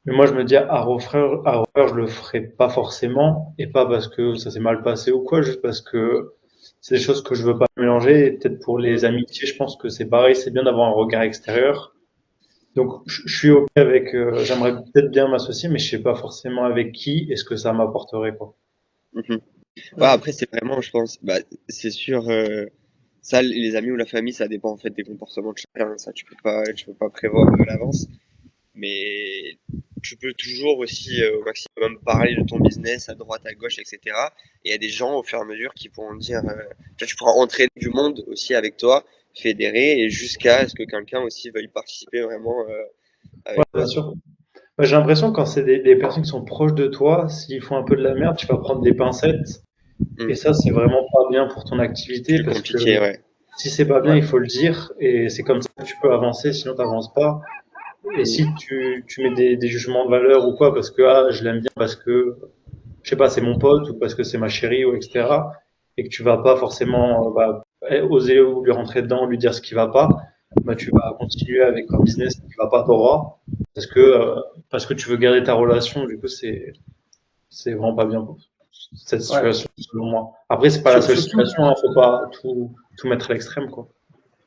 Mais moi, je me dis, à refaire, je le ferai pas forcément, et pas parce que ça s'est mal passé ou quoi, juste parce que c'est des choses que je veux pas mélanger. Et peut-être pour les amitiés, je pense que c'est pareil, c'est bien d'avoir un regard extérieur. Donc, je suis OK avec, j'aimerais peut-être bien m'associer, mais je sais pas forcément avec qui et ce que ça m'apporterait, quoi. Mhm. Ouais, Ouais. après, c'est vraiment, je pense, bah, c'est sûr, ça, les amis ou la famille, ça dépend en fait des comportements de chacun. Ça, tu peux pas prévoir à l'avance. Mais tu peux toujours aussi au maximum parler de ton business à droite, à gauche, etc. Et il y a des gens au fur et à mesure qui pourront dire, tu pourras entraîner du monde aussi avec toi, fédérer, et jusqu'à ce que quelqu'un aussi veuille participer vraiment Ouais, avec toi. bien sûr. Bah, j'ai l'impression que quand c'est des personnes qui sont proches de toi, s'ils font un peu de la merde, tu vas prendre des pincettes. Et Hmm. ça, c'est vraiment pas bien pour ton C'est activité plus parce que compliqué, ouais. si c'est pas bien, Ouais. il faut le dire. Et c'est comme ça que tu peux avancer, sinon t'avances pas. Et Hmm. si tu mets des jugements de valeur ou quoi, parce que ah, je l'aime bien, parce que je sais pas, c'est mon pote ou parce que c'est ma chérie ou etc. Et que tu vas pas forcément oser ou lui rentrer dedans, lui dire ce qui va pas, bah tu vas continuer avec un business qui va pas droit parce que tu veux garder ta relation. Du coup, c'est vraiment pas bien pour cette Ouais. situation selon moi. Après, c'est pas la seule Surtout, situation, hein, faut pas tout mettre à l'extrême quoi.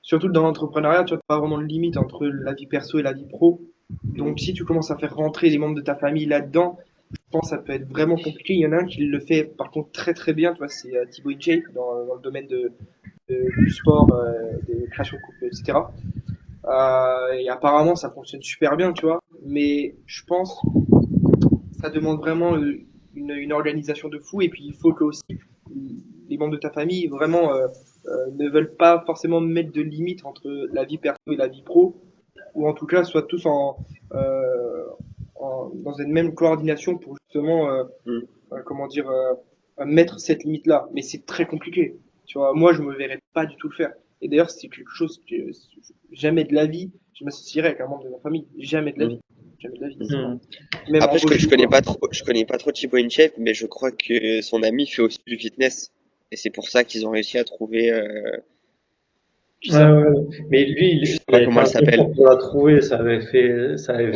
surtout que dans l'entrepreneuriat, tu vois, t'as pas vraiment de limite entre la vie perso et la vie pro. Donc, si tu commences à faire rentrer les membres de ta famille là-dedans, je pense que ça peut être vraiment compliqué. Il y en a un qui le fait, par contre, très très bien, tu vois, c'est Thibaut InShape dans le domaine du sport, des créations de contenu, etc. Et apparemment, ça fonctionne super bien, tu vois. Mais je pense ça demande vraiment une organisation de fou. Et puis, il faut que aussi les membres de ta famille vraiment ne veulent pas forcément mettre de limite entre la vie perso et la vie pro, ou en tout cas soient tous dans une même coordination pour justement, Hmm. comment dire, mettre cette limite-là. Mais c'est très compliqué. Tu vois, moi, je me verrais pas du tout le faire. Et d'ailleurs, c'est quelque chose que jamais de la vie, je m'associerais avec un membre de ma famille. Jamais de la Hmm. vie. Jamais de la vie. Hmm. Hmm. Même Après, embauché ou quoi. je connais pas trop Thibaut InShape, mais je crois que son ami fait aussi du fitness. Et c'est pour ça qu'ils ont réussi à trouver, Qui Ouais, ça? ouais, ouais. Mais lui, je sais il pas avait fait comment elle un s'appelle. concours pour la trouver, ça avait fait un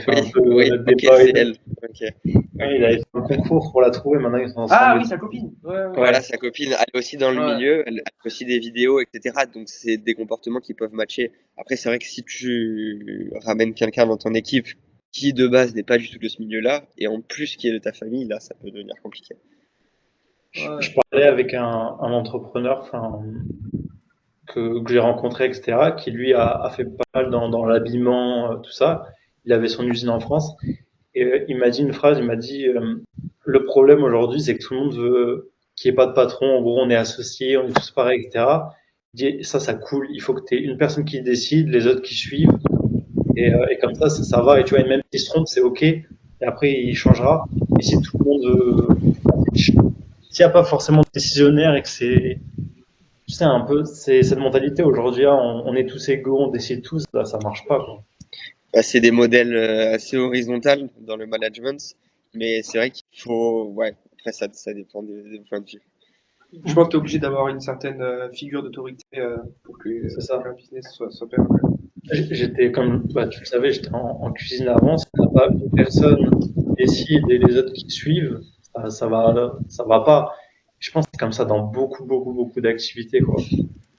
Oui, peu oui, ok, débat. c'est elle. Ok, Ouais, ok. il avait fait un concours pour la trouver, maintenant ils sont Ah ensemble. oui, sa copine. Ouais, ouais. Ouais, Voilà, sa copine, elle est aussi dans le Ouais. milieu, elle fait aussi des vidéos, etc. Donc c'est des comportements qui peuvent matcher. Après, c'est vrai que si tu ramènes quelqu'un dans ton équipe qui de base n'est pas du tout de ce milieu-là, et en plus qui est de ta famille, là, ça peut devenir compliqué. je Ouais. parlais avec un entrepreneur enfin, que j'ai rencontré, etc., qui lui a fait pas mal dans l'habillement, tout ça. Il avait son usine en France. Et il m'a dit une phrase, il m'a dit le problème aujourd'hui, c'est que tout le monde veut qu'il n'y ait pas de patron, en gros on est associés, on est tous pareils, etc. Il dit ça coule, il faut que tu aies une personne qui décide, les autres qui suivent, et comme ça va, et tu vois, et même s'il se trompe, c'est ok, et après il changera. Et si tout le monde s'il n'y a pas forcément de décisionnaire et que c'est, tu sais, un peu, c'est cette mentalité aujourd'hui, là, on est tous égaux, on décide tous, là, ça marche pas, quoi. Bah, c'est des modèles assez horizontaux dans le management, mais c'est vrai qu'il faut, ouais, après ça dépend des points de vue. Je pense que tu es obligé d'avoir une certaine figure d'autorité pour C'est que ça. un business soit pérenne. J'étais comme, bah, tu le savais, j'étais en cuisine avant. Si t'as pas une personne qui décide et les autres qui suivent, ça va pas. Je pense que c'est comme ça dans beaucoup d'activités, quoi.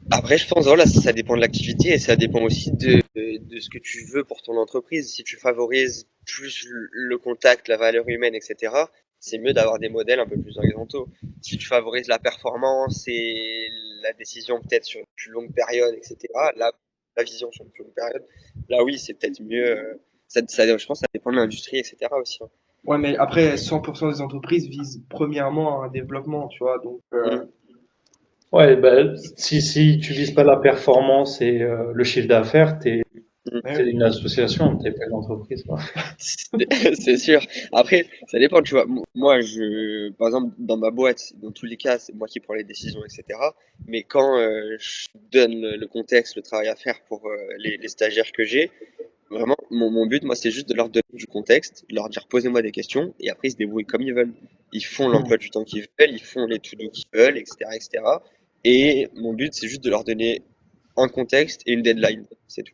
Après, je pense, voilà, ça dépend de l'activité et ça dépend aussi de ce que tu veux pour ton entreprise. Si tu favorises plus le contact, la valeur humaine, etc., c'est mieux d'avoir des modèles un peu plus horizontaux. Si tu favorises la performance et la décision peut-être sur une plus longue période, etc., là, la vision sur une plus longue période, là oui, c'est peut-être mieux. Je pense que ça dépend de l'industrie, etc. aussi, hein. Ouais, mais après, 100% des entreprises visent premièrement un développement, tu vois. Donc, Mm. Ouais, bah, si tu vises pas la performance et le chiffre d'affaires, t'es ouais. une association, t'es pas une entreprise, quoi. C'est sûr. Après, ça dépend, tu vois. Moi, par exemple, dans ma boîte, dans tous les cas, c'est moi qui prends les décisions, etc. Mais quand je donne le contexte, le travail à faire pour les stagiaires que j'ai, vraiment, mon but, moi, c'est juste de leur donner du contexte, de leur dire posez-moi des questions, et après, ils se débrouillent comme ils veulent. Ils font Hmm. l'emploi du temps qu'ils veulent, ils font les to-do qu'ils veulent, etc., etc. Et mon but, c'est juste de leur donner un contexte et une deadline. C'est tout,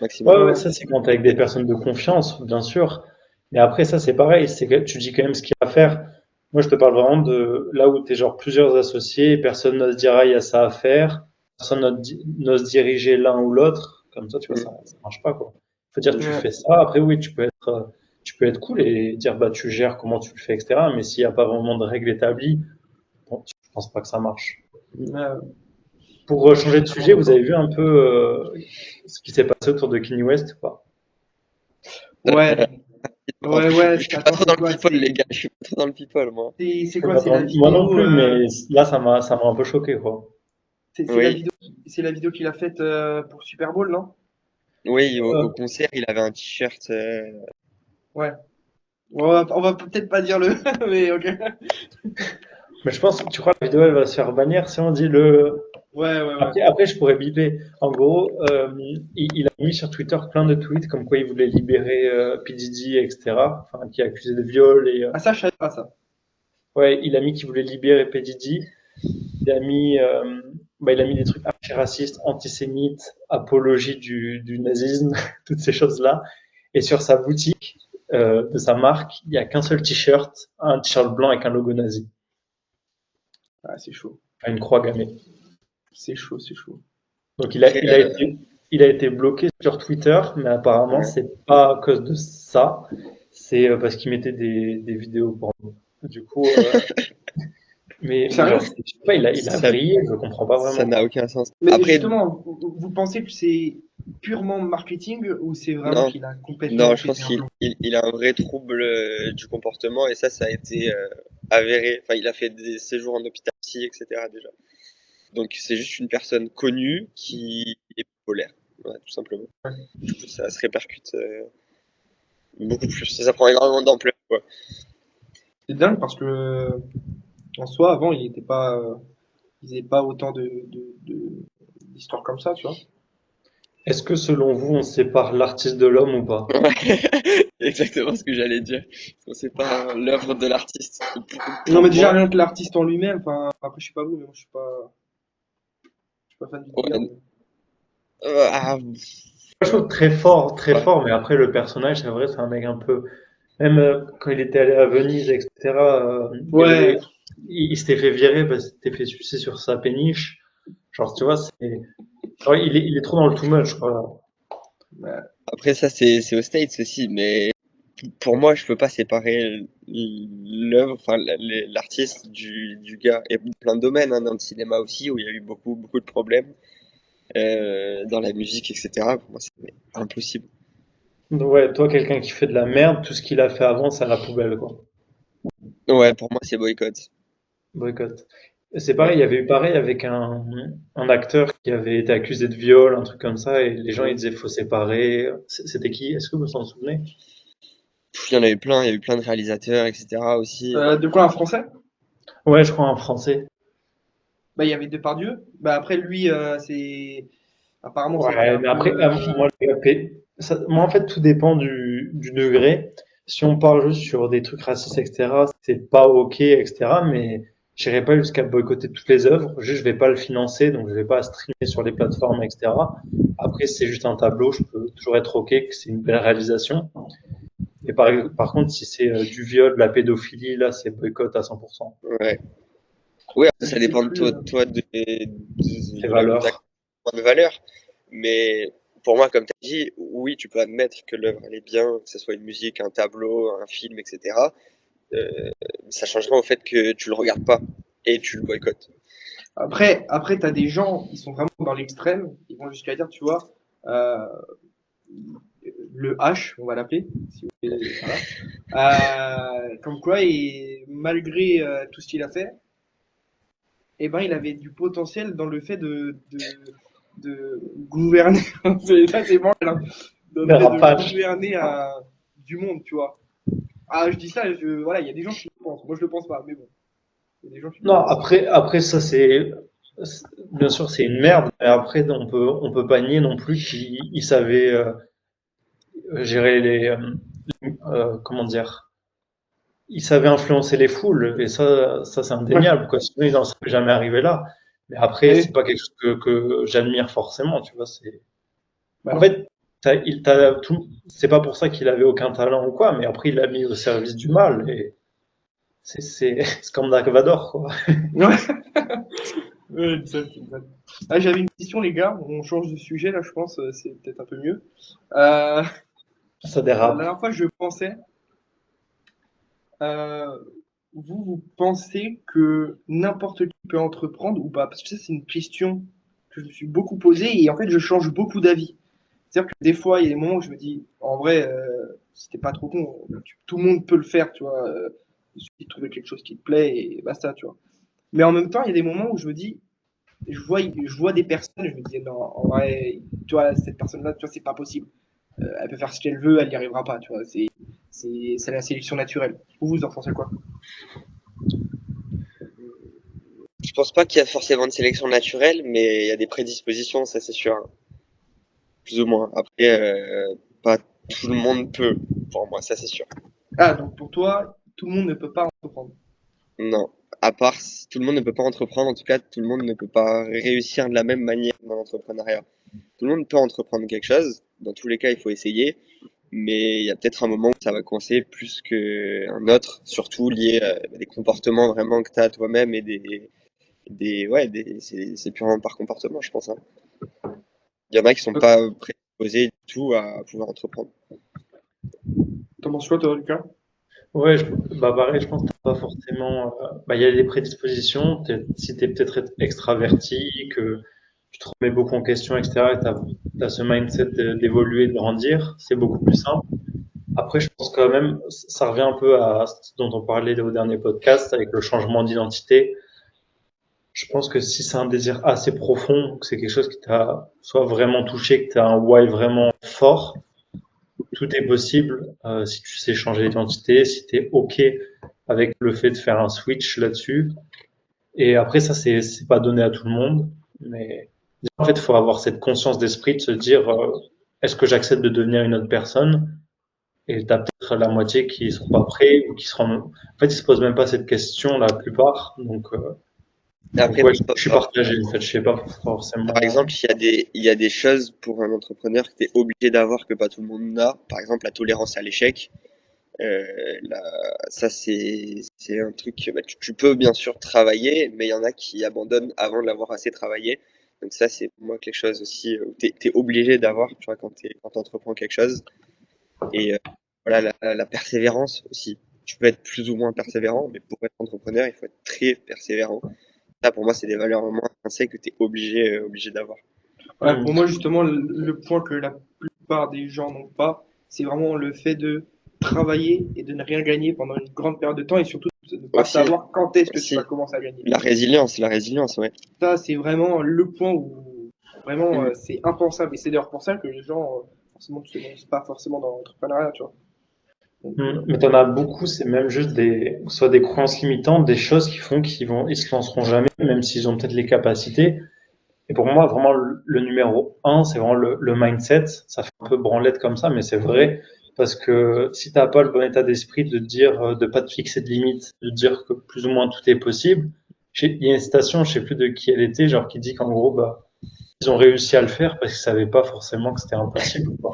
maximum. Ouais, Ouais. ça c'est quand t'es avec des personnes de confiance, bien sûr. Mais après, ça c'est pareil, c'est que tu dis quand même ce qu'il y a à faire. Moi, je te parle vraiment de là où t'es genre plusieurs associés, personne n'ose dire ah, il y a ça à faire, personne n'ose diriger l'un ou l'autre. Comme ça, tu vois, Mm. ça marche pas, quoi. Faut dire tu Ouais. fais ça. Après, oui, tu peux être cool et dire bah tu gères comment tu le fais, etc. Mais s'il n'y a pas vraiment de règles établies, bon, je pense pas que ça marche. Ouais, Pour je suis changer de totalement sujet, vous d'accord. avez vu un peu ce qui s'est passé autour de Kanye West ou pas? Ouais, Non, ouais, ouais. je suis pas Attends, trop c'est dans le quoi? people, les gars. Je suis pas trop dans le people, moi. C'est quoi? C'est la Attends, moi non vidéo. plus, mais là, ça m'a un peu choqué, quoi. C'est la Oui, vidéo. C'est la vidéo qu'il a faite pour Super Bowl, non? oui, au Euh, concert, il avait un t-shirt. Ouais. On va peut-être pas dire le, mais ok. mais je pense, tu crois que la vidéo, elle va se faire bannir si on dit le. Ouais, ouais, ouais. Après, je pourrais biper. En gros, il a mis sur Twitter plein de tweets comme quoi il voulait libérer P. Diddy, etc. Enfin, qui est accusé de viol et Ah ça, je savais pas ça. ouais, il a mis qu'il voulait libérer P. Diddy. Il a mis, bah, il a mis des trucs anti-racistes, antisémites, apologie du nazisme, toutes ces choses-là. Et sur sa boutique de sa marque, il y a qu'un seul t-shirt, un t-shirt blanc avec un logo nazi, Ah, c'est chaud. enfin, une croix gammée. C'est chaud, c'est chaud. Donc Après, il a été bloqué sur Twitter, mais apparemment ouais. c'est pas à cause de ça, c'est parce qu'il mettait des vidéos porno. Du coup, mais genre, Sérieux? je sais pas, il a Ça, vrillé, je comprends pas ça vraiment n'a quoi. aucun sens. Mais Après, justement, vous pensez que c'est purement marketing ou c'est vraiment non, qu'il a complètement non, je pété pense un plomb? qu'il a un vrai trouble du comportement et ça a été avéré. Enfin, il a fait des séjours en hôpital psy, etc. déjà. Donc, c'est juste une personne connue qui est polaire, ouais, tout simplement. Du coup, ça se répercute beaucoup plus. Ça prend énormément d'ampleur, quoi. C'est dingue parce que en soi, avant, il faisait pas autant d'histoires comme ça, tu vois. Est-ce que selon vous, on sépare l'artiste de l'homme ou pas? Ouais, exactement ce que j'allais dire. On sépare l'œuvre de l'artiste. Non, Pour mais déjà moi, rien que l'artiste en lui-même. Enfin, après, je sais pas vous, mais moi, je suis pas fan du délire. ouais, Mais... ah, Je trouve très ouais. fort, mais après le personnage, c'est vrai, c'est un mec un peu. Même quand il était allé à Venise, etc., Ouais. il s'était fait virer parce qu'il s'était fait sucer sur sa péniche. Genre, tu vois, genre, il est trop dans le too much, quoi. Ouais. Après ça, c'est aux States aussi, mais pour moi, je peux pas séparer l'œuvre, enfin l'artiste du gars. Il y a plein de domaines hein, dans le cinéma aussi où il y a eu beaucoup de problèmes dans la musique, etc. Pour moi, c'est impossible. Donc, ouais, toi, quelqu'un qui fait de la merde, tout ce qu'il a fait avant, c'est à la poubelle, quoi. Ouais, pour moi, c'est boycott. Boycott. Et c'est Ouais. pareil, il y avait eu pareil avec un acteur qui avait été accusé de viol, un truc comme ça, et les gens, ils Mm. disaient faut séparer. C'était qui? Est-ce que vous vous en souvenez? Il y en a eu plein, il y a eu plein de réalisateurs, etc. aussi. De quoi un français? Ouais, je crois en français. Bah, il y avait Depardieu. Bah, après, lui, c'est. Apparemment, ça a été Ouais, un mais peu. après, moi, moi, en fait, tout dépend du degré. Si on parle juste sur des trucs racistes, etc., c'est pas OK, etc., mais j'irai pas jusqu'à boycotter toutes les œuvres, juste je vais pas le financer, donc je vais pas streamer sur les plateformes, etc. Après, si c'est juste un tableau, je peux toujours être ok que c'est une belle réalisation. Et par contre, si c'est du viol, de la pédophilie, là, c'est boycott à 100%. Ouais. Oui, après, Je ça sais dépend de plus. toi, Les de là où tu valeurs. de valeur. Mais pour moi, comme tu as dit, oui, tu peux admettre que l'œuvre elle est bien, que ce soit une musique, un tableau, un film, etc. Ça changera au fait que tu le regardes pas et tu le boycottes. Après, t'as des gens, ils sont vraiment dans l'extrême. Ils vont jusqu'à dire, tu vois, euh, le H, on va l'appeler, si vous voulez, voilà. Comme quoi, et malgré tout ce qu'il a fait, eh ben, il avait du potentiel dans le fait de gouverner. Ça, c'est bon, là. Dans le fait de Dérapage. gouverner du monde, tu vois. Ah, je dis ça, voilà, il y a des gens qui le pensent. Moi, je le pense pas, mais bon, il y a des gens qui le Non, pensent. après ça bien sûr, c'est une merde. Mais après, on peut pas nier non plus qu'il savait gérer comment dire, il savait influencer les foules. Et ça c'est Ouais. indéniable, quoi. Sinon, il n'en serait jamais arrivé là. Mais après, c'est Et, pas quelque chose que j'admire forcément, tu vois. bah En non. fait, c'est pas pour ça qu'il avait aucun talent ou quoi, mais après, il l'a mis au service du mal. Et c'est comme Dark Vador, quoi. Ouais. Ouais, exact, exact. Ah, j'avais une question, les gars. On change de sujet, là, je pense. C'est peut-être un peu mieux. Euh, Ça la dérape. dernière fois, je pensais, euh, vous pensez que n'importe qui peut entreprendre ou pas? Parce que ça, c'est une question que je me suis beaucoup posée et en fait, je change beaucoup d'avis. C'est-à-dire que des fois, il y a des moments où je me dis, en vrai, c'était pas trop con. Tout le monde peut le faire, tu vois. Il suffit de trouver quelque chose qui te plaît et basta, tu vois. Mais en même temps, il y a des moments où je me dis, je vois des personnes, je me dis, non, en vrai, tu vois, cette personne-là, tu vois, c'est pas possible. Elle peut faire ce qu'elle veut, elle n'y arrivera pas, tu vois. C'est la sélection naturelle. Vous en pensez quoi? Je pense pas qu'il y a forcément de sélection naturelle, mais il y a des prédispositions, ça c'est sûr, hein. Plus ou moins. Après, pas tout le monde peut, pour moi, ça c'est sûr. Ah, donc pour toi, tout le monde ne peut pas entreprendre. Non. À part, tout le monde ne peut pas entreprendre, en tout cas, tout le monde ne peut pas réussir de la même manière dans l'entrepreneuriat. Tout le monde peut entreprendre quelque chose. Dans tous les cas, il faut essayer. Mais il y a peut-être un moment où ça va coincer plus qu'un autre, surtout lié à des comportements vraiment que tu as toi-même et c'est purement par comportement, je pense, hein. Il y en a qui sont Euh, pas prédisposés du tout à pouvoir entreprendre. T'en penses quoi, toi, Lucas? Ouais, bah pareil, je pense que t'as pas forcément. Bah, il y a des prédispositions. Si t'es peut-être extraverti, que tu te remets beaucoup en question, etc., et t'as ce mindset d'évoluer, de grandir, c'est beaucoup plus simple. Après, je pense quand même, ça revient un peu à ce dont on parlait au dernier podcast avec le changement d'identité. Je pense que si c'est un désir assez profond, que c'est quelque chose qui t'a soit vraiment touché, que t'as un why vraiment fort, tout est possible si tu sais changer d'identité, si tu es OK avec le fait de faire un switch là-dessus. Et après, ça, c'est pas donné à tout le monde. Mais en fait, il faut avoir cette conscience d'esprit de se dire est-ce que j'accepte de devenir une autre personne? Et t'as peut-être la moitié qui sont pas prêts ou qui seront. En fait, ils se posent même pas cette question, la plupart. Donc Après, ouais, je suis partagé. En fait, je sais pas par forcément. exemple, il y a des choses pour un entrepreneur que tu es obligé d'avoir que pas tout le monde n'a. Par exemple, la tolérance à l'échec. Ça, c'est un truc, bah, tu peux bien sûr travailler, mais il y en a qui abandonnent avant de l'avoir assez travaillé. Donc ça, c'est pour moi quelque chose aussi où t'es obligé d'avoir, tu vois, quand t'entreprends quelque chose. Et voilà, la persévérance aussi. Tu peux être plus ou moins persévérant, mais pour être entrepreneur, il faut être très persévérant. Ça, pour moi, c'est des valeurs vraiment intrinsèques que tu es obligé d'avoir. Ouais, Hmm. pour moi, justement, le point que la plupart des gens n'ont pas, c'est vraiment le fait de travailler et de ne rien gagner pendant une grande période de temps et surtout de ne pas Aussi, savoir quand est-ce que tu vas aussi, commencer à gagner. la résilience, ouais. Ça, c'est vraiment le point où vraiment Mm. c'est impensable. Et c'est d'ailleurs pour ça que les gens, forcément, ne se lancent pas forcément dans l'entrepreneuriat, tu vois. Donc, Mais t'en as beaucoup, c'est même juste soit des croyances limitantes, des choses qui font ils se lanceront jamais, même s'ils ont peut-être les capacités. Et pour moi, vraiment, le numéro un, c'est vraiment le mindset. Ça fait un peu branlette comme ça, mais c'est vrai. Parce que si t'as pas le bon état d'esprit de dire, de pas te fixer de limites, de dire que plus ou moins tout est possible, Il y a une citation, je sais plus de qui elle était, genre qui dit qu'en gros, bah, ils ont réussi à le faire parce qu'ils savaient pas forcément que c'était impossible, quoi.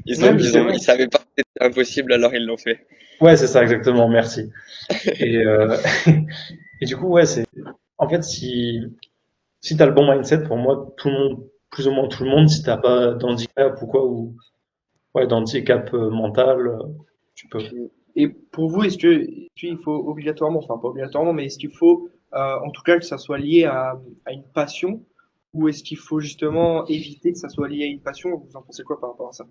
Ils Ouais, ont, mais ils c'est ont, vrai. ils savaient pas que c'était impossible, alors ils l'ont fait. Ouais, c'est ça, exactement, merci. Et, et du coup, ouais, en fait, si t'as le bon mindset, pour moi, tout le monde, plus ou moins tout le monde, si t'as pas d'handicap ou quoi, ou, ouais, d'handicap mental, tu peux. Et pour vous, est-ce qu'il faut obligatoirement, enfin pas obligatoirement, mais est-ce qu'il faut en tout cas que ça soit lié à une passion ou est-ce qu'il faut justement éviter que ça soit lié à une passion? Vous en pensez quoi par rapport à ça?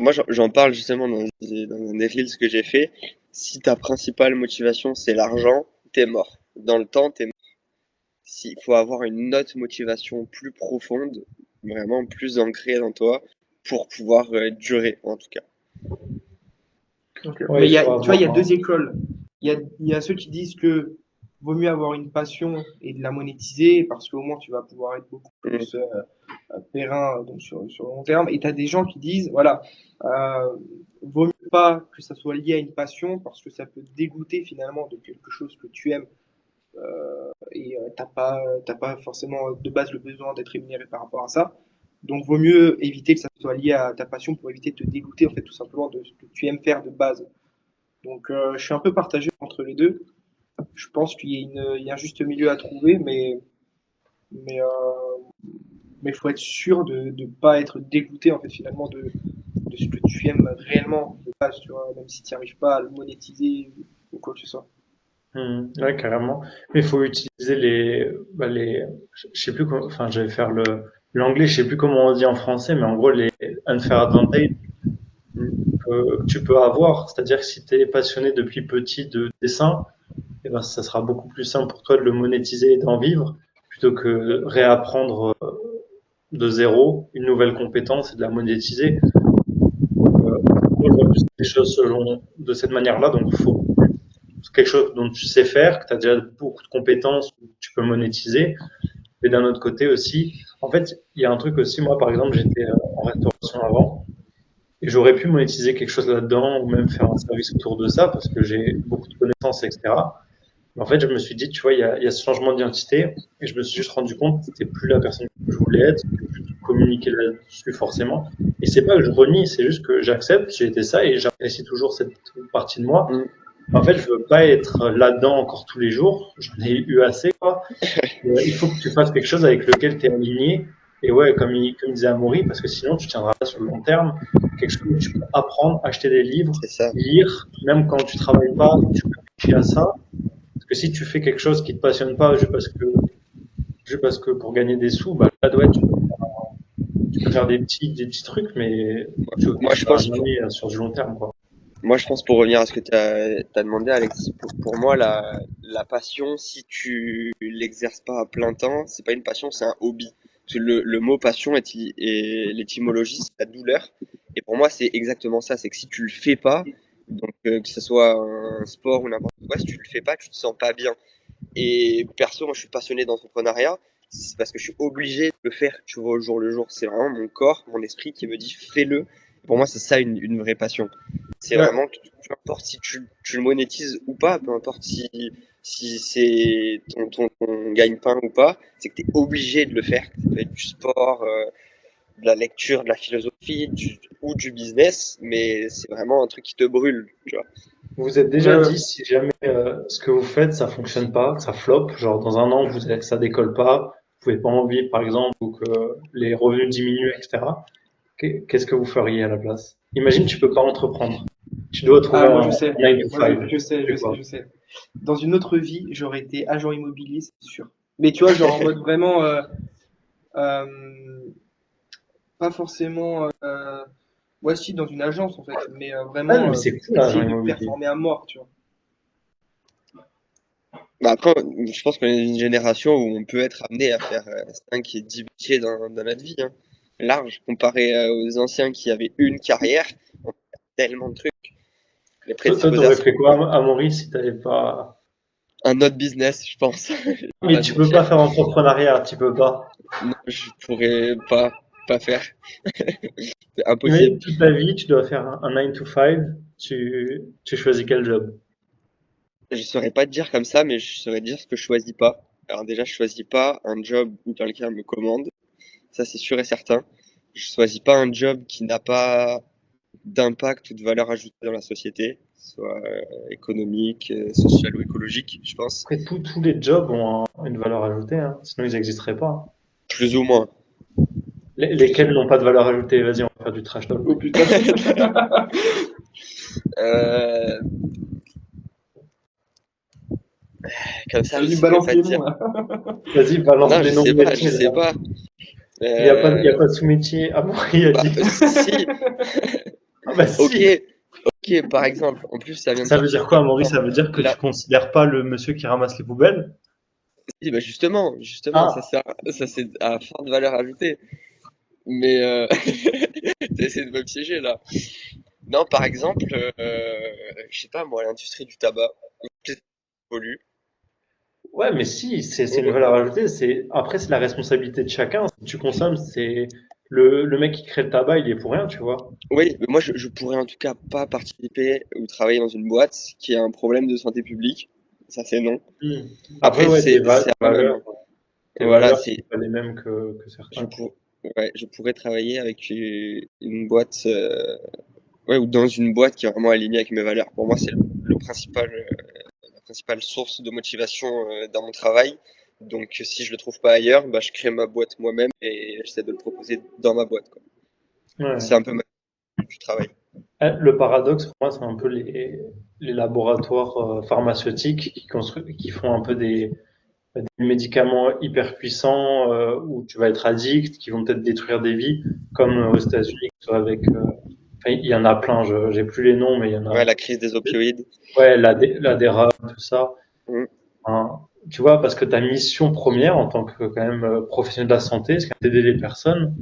Moi, j'en parle justement dans un des reels que j'ai fait. Si ta principale motivation, c'est l'argent, t'es mort. Dans le temps, t'es mort. S'il faut avoir une autre motivation plus profonde, vraiment plus ancrée dans toi, pour pouvoir durer, en tout cas. Donc, Ouais, mais il faut tu vois, il y a avoir deux écoles. Il y a ceux qui disent que vaut mieux avoir une passion et de la monétiser parce qu'au moins tu vas pouvoir être beaucoup Mm. plus périn donc sur le long terme. Et tu as des gens qui disent, voilà, vaut mieux pas que ça soit lié à une passion parce que ça peut te dégoûter finalement de quelque chose que tu aimes et t'as pas forcément de base le besoin d'être rémunéré par rapport à ça. Donc, vaut mieux éviter que ça soit lié à ta passion pour éviter de te dégoûter en fait tout simplement de ce que tu aimes faire de base. Donc, je suis un peu partagé entre les deux. Je pense il y a un juste milieu à trouver, mais, mais faut être sûr de ne pas être dégoûté en fait finalement de ce que tu aimes réellement de base, tu vois, même si tu n'y arrives pas à le monétiser ou quoi que ce soit. Ouais, carrément. Mais il faut utiliser je sais plus comment, enfin, je vais faire l'anglais, je sais plus comment on dit en français, mais en gros, les unfair advantage que tu peux avoir. C'est-à-dire que si tu es passionné depuis petit de dessin, eh ben, ça sera beaucoup plus simple pour toi de le monétiser et d'en vivre plutôt que réapprendre de zéro une nouvelle compétence et de la monétiser. Moi, je vois plus les choses de cette manière-là, donc il faut quelque chose dont tu sais faire, que tu as déjà beaucoup de compétences, que tu peux monétiser. Mais d'un autre côté aussi, en fait, il y a un truc aussi, moi par exemple, j'étais en restauration avant, et j'aurais pu monétiser quelque chose là-dedans, ou même faire un service autour de ça, parce que j'ai beaucoup de connaissances, etc. Mais en fait, je me suis dit, tu vois, il y a ce changement d'identité, et je me suis juste rendu compte que c'était plus la personne que je voulais être, c'était plus de communiquer là-dessus forcément. Et c'est pas que je renie, c'est juste que j'accepte, j'ai été ça, et j'apprécie toujours cette partie de moi. Mm. En fait, je veux pas être là-dedans encore tous les jours. J'en ai eu assez, quoi. Il faut que tu fasses quelque chose avec lequel tu es aligné. Et ouais, comme disait Amaury, parce que sinon tu tiendras pas sur le long terme. Quelque chose où tu peux apprendre, acheter des livres, C'est ça. lire, même quand tu travailles pas, tu réfléchis à ça. Parce que si tu fais quelque chose qui te passionne pas juste parce que pour gagner des sous, bah là, ouais, tu peux faire des petits trucs, mais tu Moi, je vas pense, jamais sur du long terme, quoi. pour revenir à ce que tu as demandé, Alexis, pour moi, la passion, si tu l'exerces pas à plein temps, c'est pas une passion, c'est un hobby. Parce que le mot passion est l'étymologie, c'est la douleur. Et pour moi, c'est exactement ça. C'est que si tu le fais pas, donc que ce soit un sport ou n'importe quoi, si tu le fais pas, tu te sens pas bien. Et perso, moi, je suis passionné d'entrepreneuriat. C'est parce que je suis obligé de le faire, tu vois, au jour le jour. C'est vraiment mon corps, mon esprit qui me dit fais-le. Pour moi, c'est ça une vraie passion. C'est Ouais, vraiment que peu importe si tu le monétises ou pas, peu importe si c'est ton gagne-pain ou pas, c'est que tu es obligé de le faire. Ça peut être du sport, de la lecture, de la philosophie ou du business, mais c'est vraiment un truc qui te brûle, tu vois. Vous vous êtes ouais, déjà ouais. dit si jamais ce que vous faites ça fonctionne pas, que ça flop, genre dans un an ça décolle pas, vous pouvez pas en vivre par exemple ou que les revenus diminuent, etc. Qu'est-ce que vous feriez à la place? Imagine tu peux pas entreprendre, tu dois trouver Ah, moi je un sais, 9 to moi 5. je sais, C'est quoi? je sais. Dans une autre vie, j'aurais été agent immobilier, c'est sûr. Mais tu vois, genre en mode vraiment, euh, pas forcément, ouais, si, dans une agence en fait, mais Ah vraiment mais c'est cool l'agent essayer de immobilier. performer à mort, tu vois. Bah après, je pense qu'on est une génération où on peut être amené à faire 5 et 10 métiers dans notre vie, hein. Large, comparé aux anciens qui avaient une carrière, on a tellement de trucs. Les Toi prédisposés à t'aurais se fait quoi à Maurice si t'avais pas. un autre business, je pense. Mais Pas de tu peux pas mentir. faire entrepreneuriat, tu peux pas. Non, je pourrais pas faire. C'est Imagine impossible. toute ta vie tu dois faire un 9 to 5, tu choisis quel job? Je saurais pas te dire comme ça, mais je saurais dire ce que je choisis pas. Alors déjà, je choisis pas un job où quelqu'un me commande. Ça, c'est sûr et certain. Je choisis pas un job qui n'a pas d'impact ou de valeur ajoutée dans la société, soit économique, sociale ou écologique, je pense. Après, tous les jobs ont une valeur ajoutée, hein, sinon ils n'existeraient pas. Plus ou moins. Plus ou Lesquels n'ont pas de valeur ajoutée? Vas-y, on va faire du trash talk. Oh putain. Euh, Comme ça, je Vas-y, saurais balance pas te les dire. noms là. Vas-y, balance Non, des je noms de sais pas, je métiers, sais là. pas. Il y a Euh, pas de sous-métier. Ah bon, il a Bah, dit. si, Ah bah ok, si. ok, par exemple, en plus ça vient de Ça veut sortir dire il y a quoi, Maurice? pas Ça veut dire que tu là, considères pas le monsieur qui ramasse les poubelles? si, bah justement, Ah, ça c'est à forte valeur ajoutée. Mais t'essaies de me piéger là. Non, par exemple, je sais pas moi, l'industrie du tabac, peut-être évolue. ouais, mais si, c'est une valeur ajoutée. Après, c'est la responsabilité de chacun. Si tu consommes, c'est le mec qui crée le tabac, il est pour rien, tu vois. Oui, mais moi je pourrais en tout cas pas participer ou travailler dans une boîte qui a un problème de santé publique. Ça c'est non. Hmm. Après, Après ouais, c'est à moi-même, hein. tes Voilà, valeurs, c'est c'est pas les mêmes que je certains. pour... ouais, je pourrais travailler avec une boîte ouais, ou dans une boîte qui est vraiment alignée avec mes valeurs. Pour moi, c'est le principal la principale source de motivation dans mon travail. Donc si je le trouve pas ailleurs, bah je crée ma boîte moi-même et j'essaie de le proposer dans ma boîte quoi. Ouais. C'est un peu ma du travail. Le paradoxe, pour moi, c'est un peu les laboratoires pharmaceutiques qui font un peu des médicaments hyper puissants où tu vas être addict, qui vont peut-être détruire des vies, comme aux États-Unis, que ce soit avec. Enfin, il y en a plein, j'ai plus les noms, mais il y en Ouais, a. la crise des opioïdes. Ouais, la DERA, tout ça. Mm. Hein. Tu vois, parce que ta mission première en tant que quand même professionnel de la santé, c'est d'aider les personnes.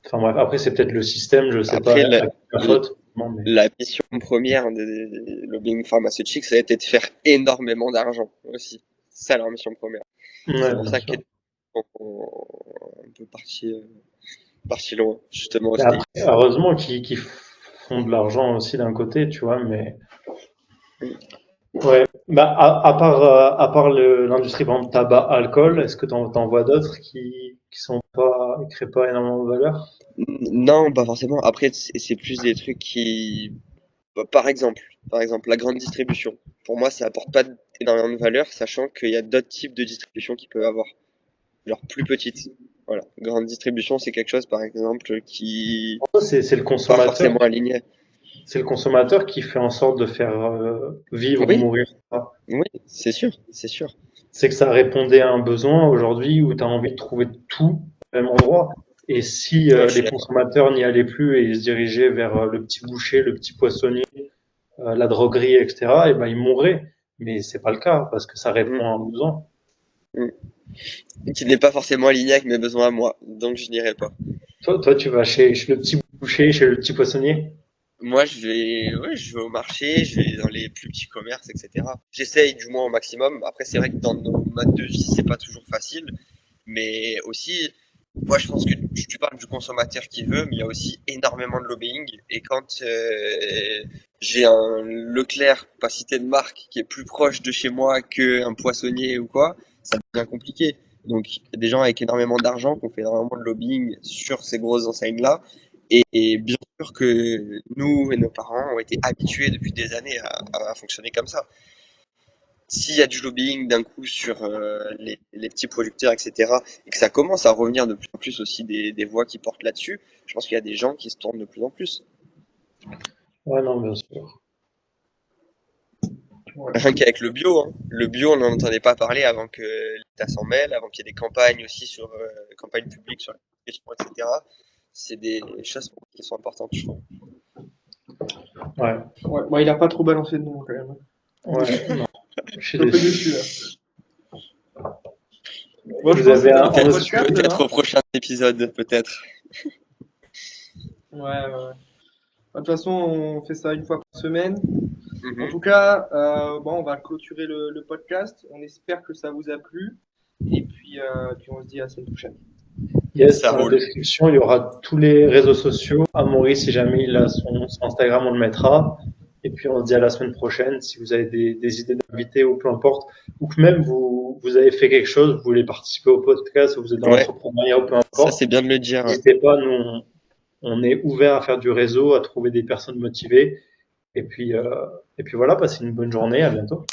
Enfin bref, après c'est peut-être le système, je sais pas Après, à qui la faute, non, mais la mission première des lobbying pharmaceutique, ça a été de faire énormément d'argent aussi. C'est ça leur mission première. C'est ouais, pour bien ça sûr. qu'ils sont un peu parti loin, justement aux Et après, States. heureusement qu'ils font de l'argent aussi d'un côté, tu vois, mais ouais. Bah, à part l'industrie, par exemple, tabac, alcool, est-ce que t'en vois d'autres qui créent pas énormément de valeur? Non, pas forcément. Après, c'est plus des trucs qui, bah, par exemple, la grande distribution. Pour moi, ça apporte pas énormément de valeur, sachant qu'il y a d'autres types de distribution qui peuvent avoir, genre plus petites. Voilà. Grande distribution, c'est quelque chose, par exemple, qui C'est le pas consommateur, forcément aligné. c'est le consommateur qui fait en sorte de faire vivre ou Oui, mourir ça. oui, c'est sûr, c'est sûr. C'est que ça répondait à un besoin aujourd'hui où tu as envie de trouver tout au même endroit. Et si Ouais, je suis les d'accord. consommateurs n'y allaient plus et ils se dirigeaient vers le petit boucher, le petit poissonnier, la droguerie, etc., et ben ils mourraient. Mais c'est pas le cas parce que ça Mm, répond à un besoin. mm. Qui n'est pas forcément aligné avec mes besoins à moi, donc je n'irai pas. Toi, tu vas chez le petit boucher, chez le petit poissonnier. Moi, ouais, je vais au marché, je vais dans les plus petits commerces, etc. J'essaye du moins au maximum. Après, c'est vrai que dans nos modes de vie, c'est pas toujours facile, mais aussi, moi, je pense que tu parles du consommateur qui veut, mais il y a aussi énormément de lobbying. Et quand j'ai un Leclerc, pas citer de marque, qui est plus proche de chez moi qu'un poissonnier ou quoi, ça devient compliqué. Donc, il y a des gens avec énormément d'argent qui ont fait énormément de lobbying sur ces grosses enseignes-là. Et bien sûr que nous et nos parents ont été habitués depuis des années à fonctionner comme ça. S'il y a du lobbying d'un coup sur les petits producteurs, etc., et que ça commence à revenir de plus en plus aussi des voix qui portent là-dessus, je pense qu'il y a des gens qui se tournent de plus en plus. Ouais, non, bien sûr. Ouais. Rien qu'avec le bio, hein. Le bio, on n'en entendait pas parler avant que l'État s'en mêle, avant qu'il y ait des campagnes aussi sur campagnes publiques sur la question, etc. C'est des choses qui sont importantes, je trouve. Ouais, Ouais. Bon, il a pas trop balancé de nom quand même. ouais, non, je suis Je suis un peu déçu. déçu là. Bon, je Vous pense que avez c'était un bon reçu. podcast Peut-être là. au prochain épisode, peut-être. Ouais, ouais, ouais. De toute façon, on fait ça une fois par semaine. En Mhm. tout cas, bon, on va clôturer le podcast. On espère que ça vous a plu. Et puis on se dit à la semaine prochaine. Yes, Ça dans la roule. description, il y aura tous les réseaux sociaux. À Maurice, si jamais il a son Instagram, on le mettra. Et puis, on se dit à la semaine prochaine. Si vous avez des idées d'invités ou peu importe, ou que même vous avez fait quelque chose, vous voulez participer au podcast, ou vous êtes dans Ouais, l'entrepreneuriat ou peu ça importe, c'est bien de le dire. Ouais. n'hésitez pas. Nous, on est ouvert à faire du réseau, à trouver des personnes motivées. Et puis voilà, passez une bonne journée. À bientôt.